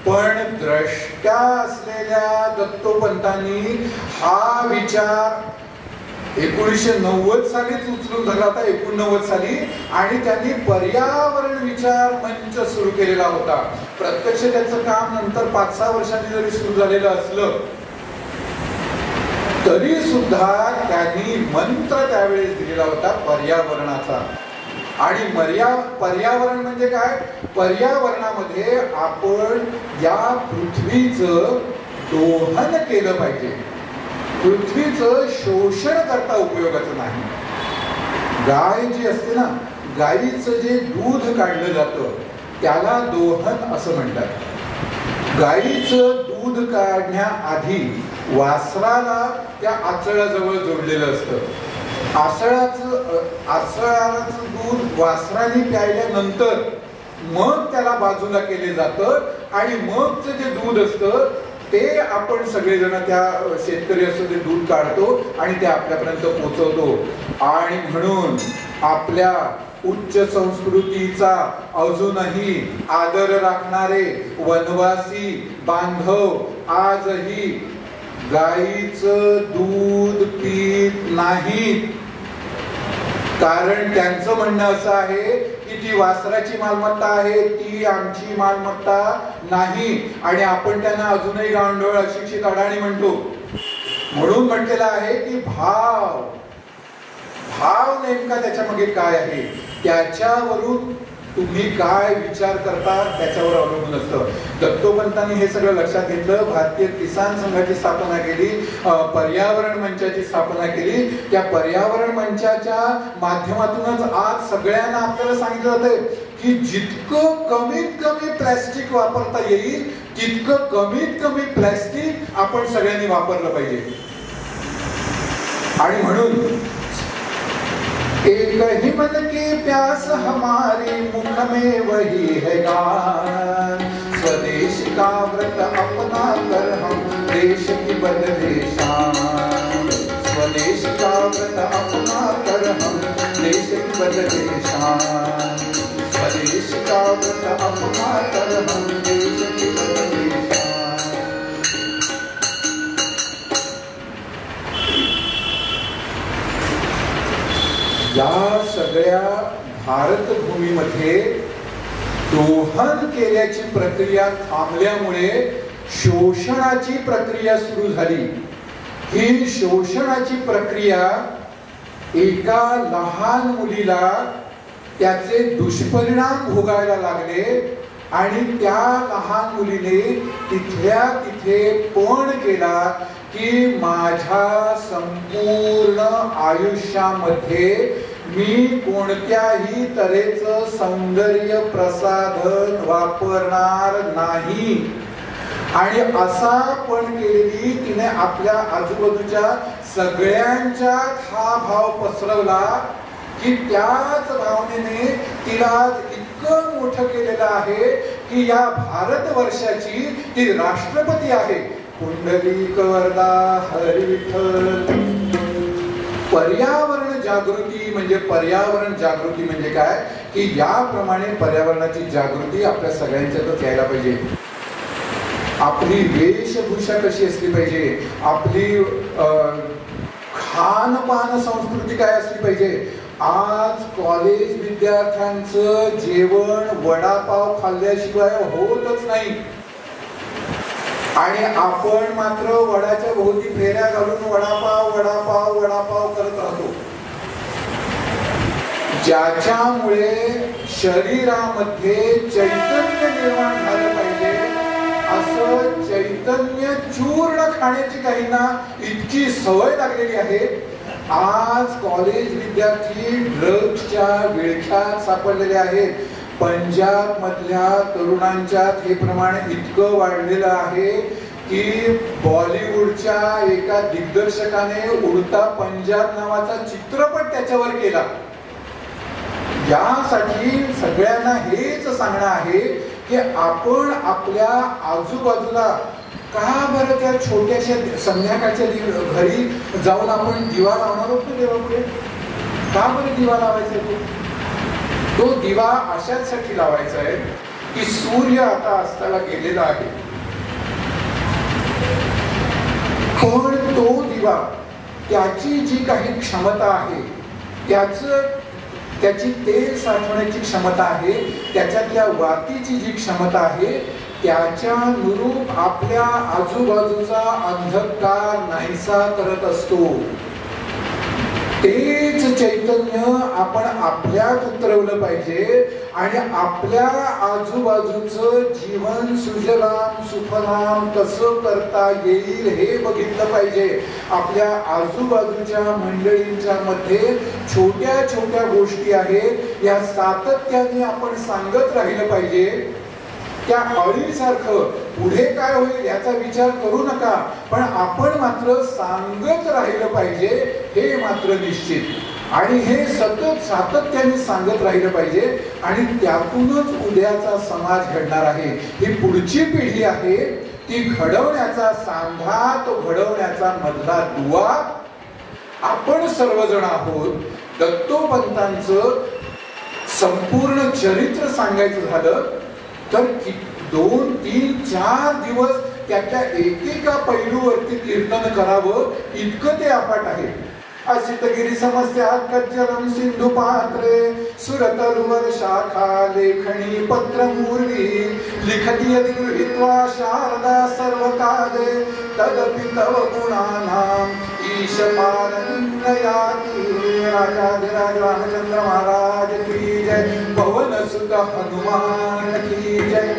पण द्रष्टा असलेल्या दत्तोपंतांनी हा विचार 1990 सालीच उचलून धरला होता, 89 साली, आणि त्यांनी पर्यावरण विचार मंच सुरू केलेला होता. प्रत्यक्ष त्याचं काम नंतर 5-6 वर्षांनी जरी सुरू झालेलं असलं तरी सुद्धा त्यांनी मंत्र त्यावेळेस दिलेला होता पर्यावरणाचा. आणि पर्यावरण म्हणजे काय? पर्यावरणामध्ये आपण या पृथ्वीचं दोहन केलं पाहिजे. पृथ्वीचं शोषण करता उपयोगाचं नाही. गाय जी असते ना, गायीचं जे दूध काढलं जातं त्याला दोहन असं म्हणतात. गायीचं दूध काढण्याआधी वासराला त्या आचळाजवळ जोडलेलं असतं. आचळाचं दूध वासराने प्यायल्यानंतर मग त्याला बाजूला केले जातं आणि मगचं जे दूध असतं ते आपण सगळेजण त्या शेतकरी असतो ते दूध काढतो आणि ते आपल्यापर्यंत पोहोचवतो. आणि म्हणून आपल्या उच्च संस्कृतीचा अजूनही आदर राखणारे वनवासी बांधव आजही गाईचं दूध पीत नाहीत. कारण त्यांचं म्हणणं असं आहे की ती वासराची मालमत्ता आहे, ती आमची मालमत्ता नाही. आणि आपण त्यांना अजूनही गांडोळ अशिक्षित अडाणी म्हणतो. म्हणून म्हटलेलं आहे की भाव नेमका त्याच्या मागे काय आहे त्याच्यावरून तुम्ही काय विचार करता त्याच्यावर अवलंबून असतं. दत्तोपंतांनी हे सगळं लक्षात घेतलं. भारतीय किसान संघाची स्थापना केली, पर्यावरण मंचाची स्थापना केली. त्या पर्यावरण मंचाच्या माध्यमातूनच आज सगळ्यांना आपल्याला सांगितलं जातंय की जितकं कमीत कमी प्लॅस्टिक वापरता येईल तितकं कमीत कमी प्लॅस्टिक आपण सगळ्यांनी वापरलं पाहिजे. आणि म्हणून एक ही मन की प्यास हमारी मुख में वही है गान. स्वदेश का व्रत अपना कर हम देश की बदले शान. स्वदेश का व्रत अपना कर हम देश की बदले शान. स्वदेश का व्रत अपना कर हम देश की बदले शान. या सगळ्या भारतभूमीमध्ये दोहन केल्याची प्रक्रिया थांबल्यामुळे शोषणाची प्रक्रिया सुरू झाली. ही शोषणाची प्रक्रिया एका लहान मुलीला त्याचे दुष्परिणाम भोगायला लागले आणि त्या लहान मुलीने तिथल्या तिथे पण केला की माझ्या संपूर्ण आयुष्यामध्ये मी कोणत्याही तऱ्हेचं सौंदर्य प्रसाधन वापरणार नाही. आणि असा पण केलेली तिने आपल्या आजूबाजूच्या सगळ्यांच्यात हा भाव पसरवला की त्याच भावनेने तिला इतकं मोठं केलेलं आहे की या भारतवर्षाची ती राष्ट्रपती आहे. पुंडलिक वरदा हरी विठ्ठल. पर्यावरण जागृती म्हणजे काय की याप्रमाणे पर्यावरणाची जागृती आपल्या सगळ्यांच्यातच यायला पाहिजे. आपली वेशभूषा कशी असली पाहिजे, आपली खानपान संस्कृती काय असली पाहिजे. आज कॉलेज विद्यार्थ्यांचं जेवण वडापाव खाल्ल्याशिवाय होतच नाही. आणि आपण मात्र वडाच्या भोवती फेऱ्या घालून वडापाव वडापाव वडापाव करत राहतो. ज्याच्यामुळे शरीरामध्ये चैतन्य निर्माण झालं पाहिजे असं चैतन्य चूर्ण खाण्याची काहींना इतकी सवय लागलेली आहे. आज कॉलेज विद्यार्थी ड्रग्सच्या विळख्यात सापडलेले आहेत. पंजाब मधल्या तरुणांच्यात हे प्रमाण इतकं वाढलेलं आहे की बॉलिवूडच्या एका दिग्दर्शकाने उडता पंजाब नावाचा चित्रपट त्याच्यावर केला. यासाठी सगळ्यांना हेच सांगणं आहे की आपण आपल्या आजूबाजूला का बरं त्या छोट्याशा संध्याकाळच्या घरी जाऊन आपण दिवा लावणार होतो देवापुढे. का बरं दिवा लावायचा? तो दिवा अशासाठी लावायचा आहे की सूर्य आता अस्ताला गेलेला आहे. पण तो दिवा त्याची जी काही क्षमता आहे त्याची तेल साठवण्याची क्षमता आहे, त्याच्यातल्या वातीची जी क्षमता आहे त्याच्यानुरूप आपल्या आजूबाजूचा अंधकार नाहीसा करत असतो. तेच चैतन्य आपण आपल्यात उतरवलं पाहिजे आणि आपल्या आजूबाजूचं जीवन सुजलाम सुफलाम कसं करता येईल हे बघितलं पाहिजे. आपल्या आजूबाजूच्या मंडळींच्या मध्ये छोट्या छोट्या गोष्टी आहेत, या सातत्याने आपण सांगत राहिलं पाहिजे. त्या अळीसारखं पुढे काय होईल याचा विचार करू नका, पण आपण मात्र सांगत राहिलं पाहिजे हे मात्र निश्चित. आणि हे सतत सातत्याने सांगत राहिलं पाहिजे आणि त्यातूनच उद्याचा समाज घडणार आहे. ही पुढची पिढी आहे, ती घडवण्याचा सांधा, तो घडवण्याचा मधला दुवा आपण सर्वजण आहोत. दत्तोपंतांचं संपूर्ण चरित्र सांगायचं झालं तर 2, 3, 4 दिवस त्याच्या एकेका पैलूवरती कीर्तन करावं इतकं ते अफाट आहे. असितगिरी समस्या कज्जलम सिंधू पात्रे सुरतरुवर शाखा लेखणी पत्रमूर्वी लिखती यदि गृहीत्वा शारदा सर्वकाले तदपि तव गुणानां ईश पारन्नयाति. राजाधिराज रामचंद्र महाराज की जय, पवन सुत हनुमान की जय.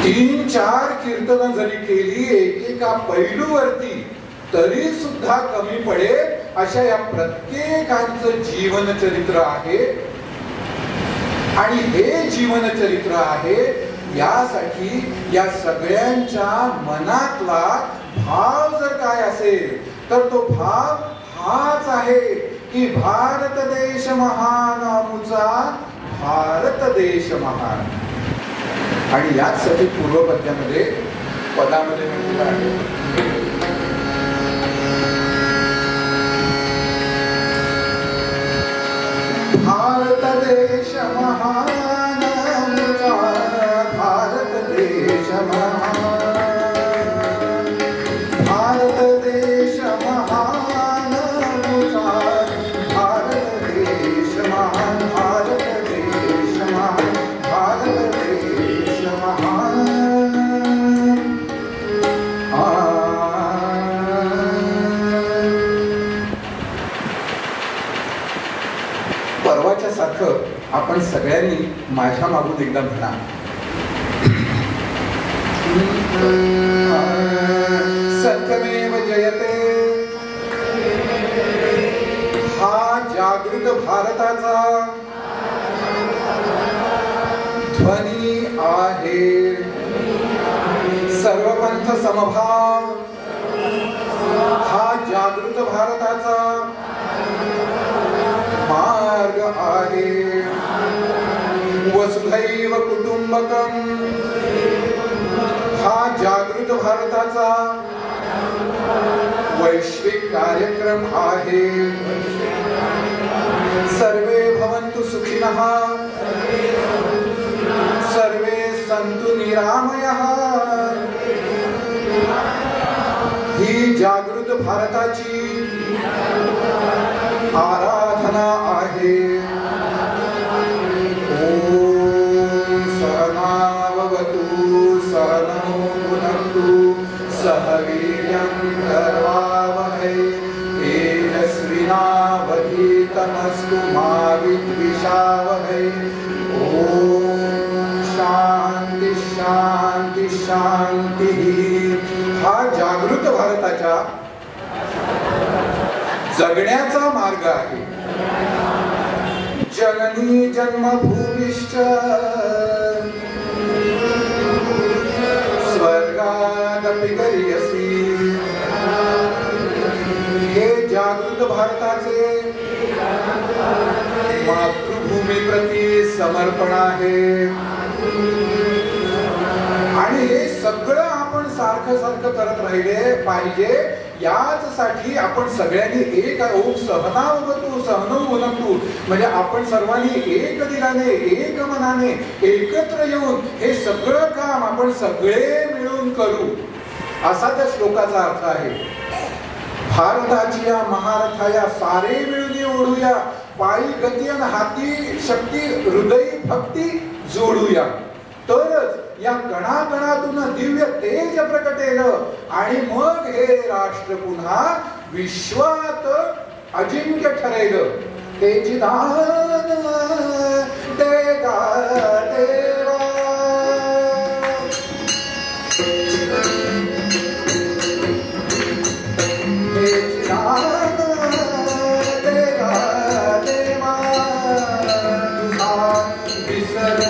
3-4 कीर्तन जरी केली एकेका पैलूवरती तरी सुद्धा कमी पडेल अशा या प्रत्येकाचं जीवन चरित्र आहे. आणि हे जीवन चरित्र आहे यासाठी या सगळ्यांच्या मनातला भाव जर काय असेल तर तो भाव हाच आहे की भारत देश महान आमुचा, भारत देश महान. आणि याचसाठी पूर्वपद्यामध्ये पदामध्ये म्हटलं आहे भारत देश महान आमुचा, भारत देश महान, भारत देश महान आमुचा, भारत देश महान, भारत देश महान, भारत देश महान. परवाच्या सारखं आपण सगळ्यांनी माझ्या मागून एकदा म्हणा, सत्यमेव जयते. हा जागृत भारताचा ध्वनी आहे. सर्वपंथ समभाव हा जागृत भारताचा मार्ग आहे. वसुधैव कुटुंबकम हा जागृत भारताचा वैश्विक कार्यक्रम आहे. सर्वे भवन्तु सुखिनः, सर्वे सन्तु निरामयः. ही जागृत भारताची आराधना आहे. ओम सहनावतु सहनौ भुनक्तु सह वीर्यं करवावहै तेजस्विनावधीतमस्तु मा विद्विषावहै. ओम शांती शांती शांती. हा जागृत भारताच्या जगण्याचा मार्ग आहे. जननी जन्मभूमिश्च स्वर्गादपि गरीयसी. हे जागृत भारताचे मातृभूमी प्रति समर्पण आहे. आणि हे सगळं आपण सारखं सारखं करत राहिले पाहिजे. याचसाठी आपण सगळ्यांनी एक ओम सहनावतु सहनौ भुनक्तु म्हणजे आपण सर्वांनी एक दिलाने एक मनाने एकत्र येऊन हे सगळं काम आपण सगळे मिळून करू असा त्या श्लोकाचा अर्थ आहे. भारताची या महारथाया सारे मिळून ओढूया, पायी गती आणि हाती शक्ती, हृदयी भक्ती जोडूया. तरच या कणाकणातून दिव्य तेज प्रकटेल आणि मग हे राष्ट्र पुन्हा विश्वात अजिंक्य ठरेल. तेची दान देगा देवा. तेची दान देगा देवा. तुझा विसर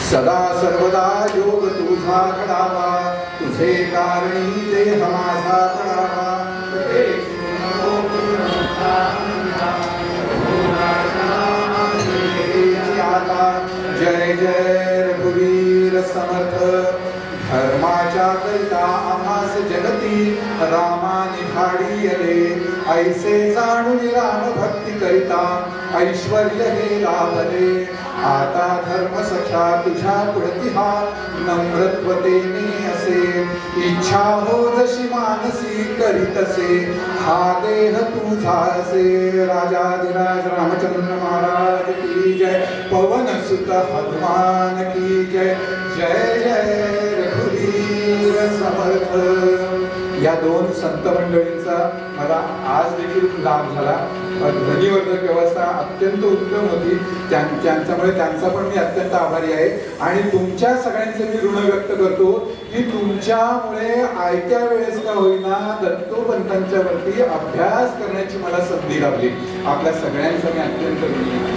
सदा सर्वदा योग तुझा घडावा, तुझे कारणी देह माझा पडावा. जय जय रघुवीर समर्थ. धर्माच्या करिता आम्हास जगती रामा निभाडी आले. ऐसे जाणून राम भक्ती करिता ऐश्वर्य हे लाभले. आता धर्म सख्या तुझ्या पुढती हा नम्रत्वतेने असे. इच्छा हो जशी मानसी करीतसे, हा देह तुझा असे. राजाधिराज रामचंद्र महाराज की जय. पवन सुत हनुमान की जय. जय जय रघुवीर समर्थ. या दोन संत मंडळींचा मला आज देखील लाभ झाला. ध्वनिवर्धक व्यवस्था अत्यंत उत्तम होती. त्यांच्यामुळे त्यांचा पण मी अत्यंत आभारी आहे. आणि तुमच्या सगळ्यांचे मी ऋण व्यक्त करतो की तुमच्यामुळे आयत्या वेळेस का होईना दत्तोपंतांच्या वरती अभ्यास करण्याची मला संधी लाभली. आपल्या सगळ्यांचा मी अत्यंत ऋणी आहे.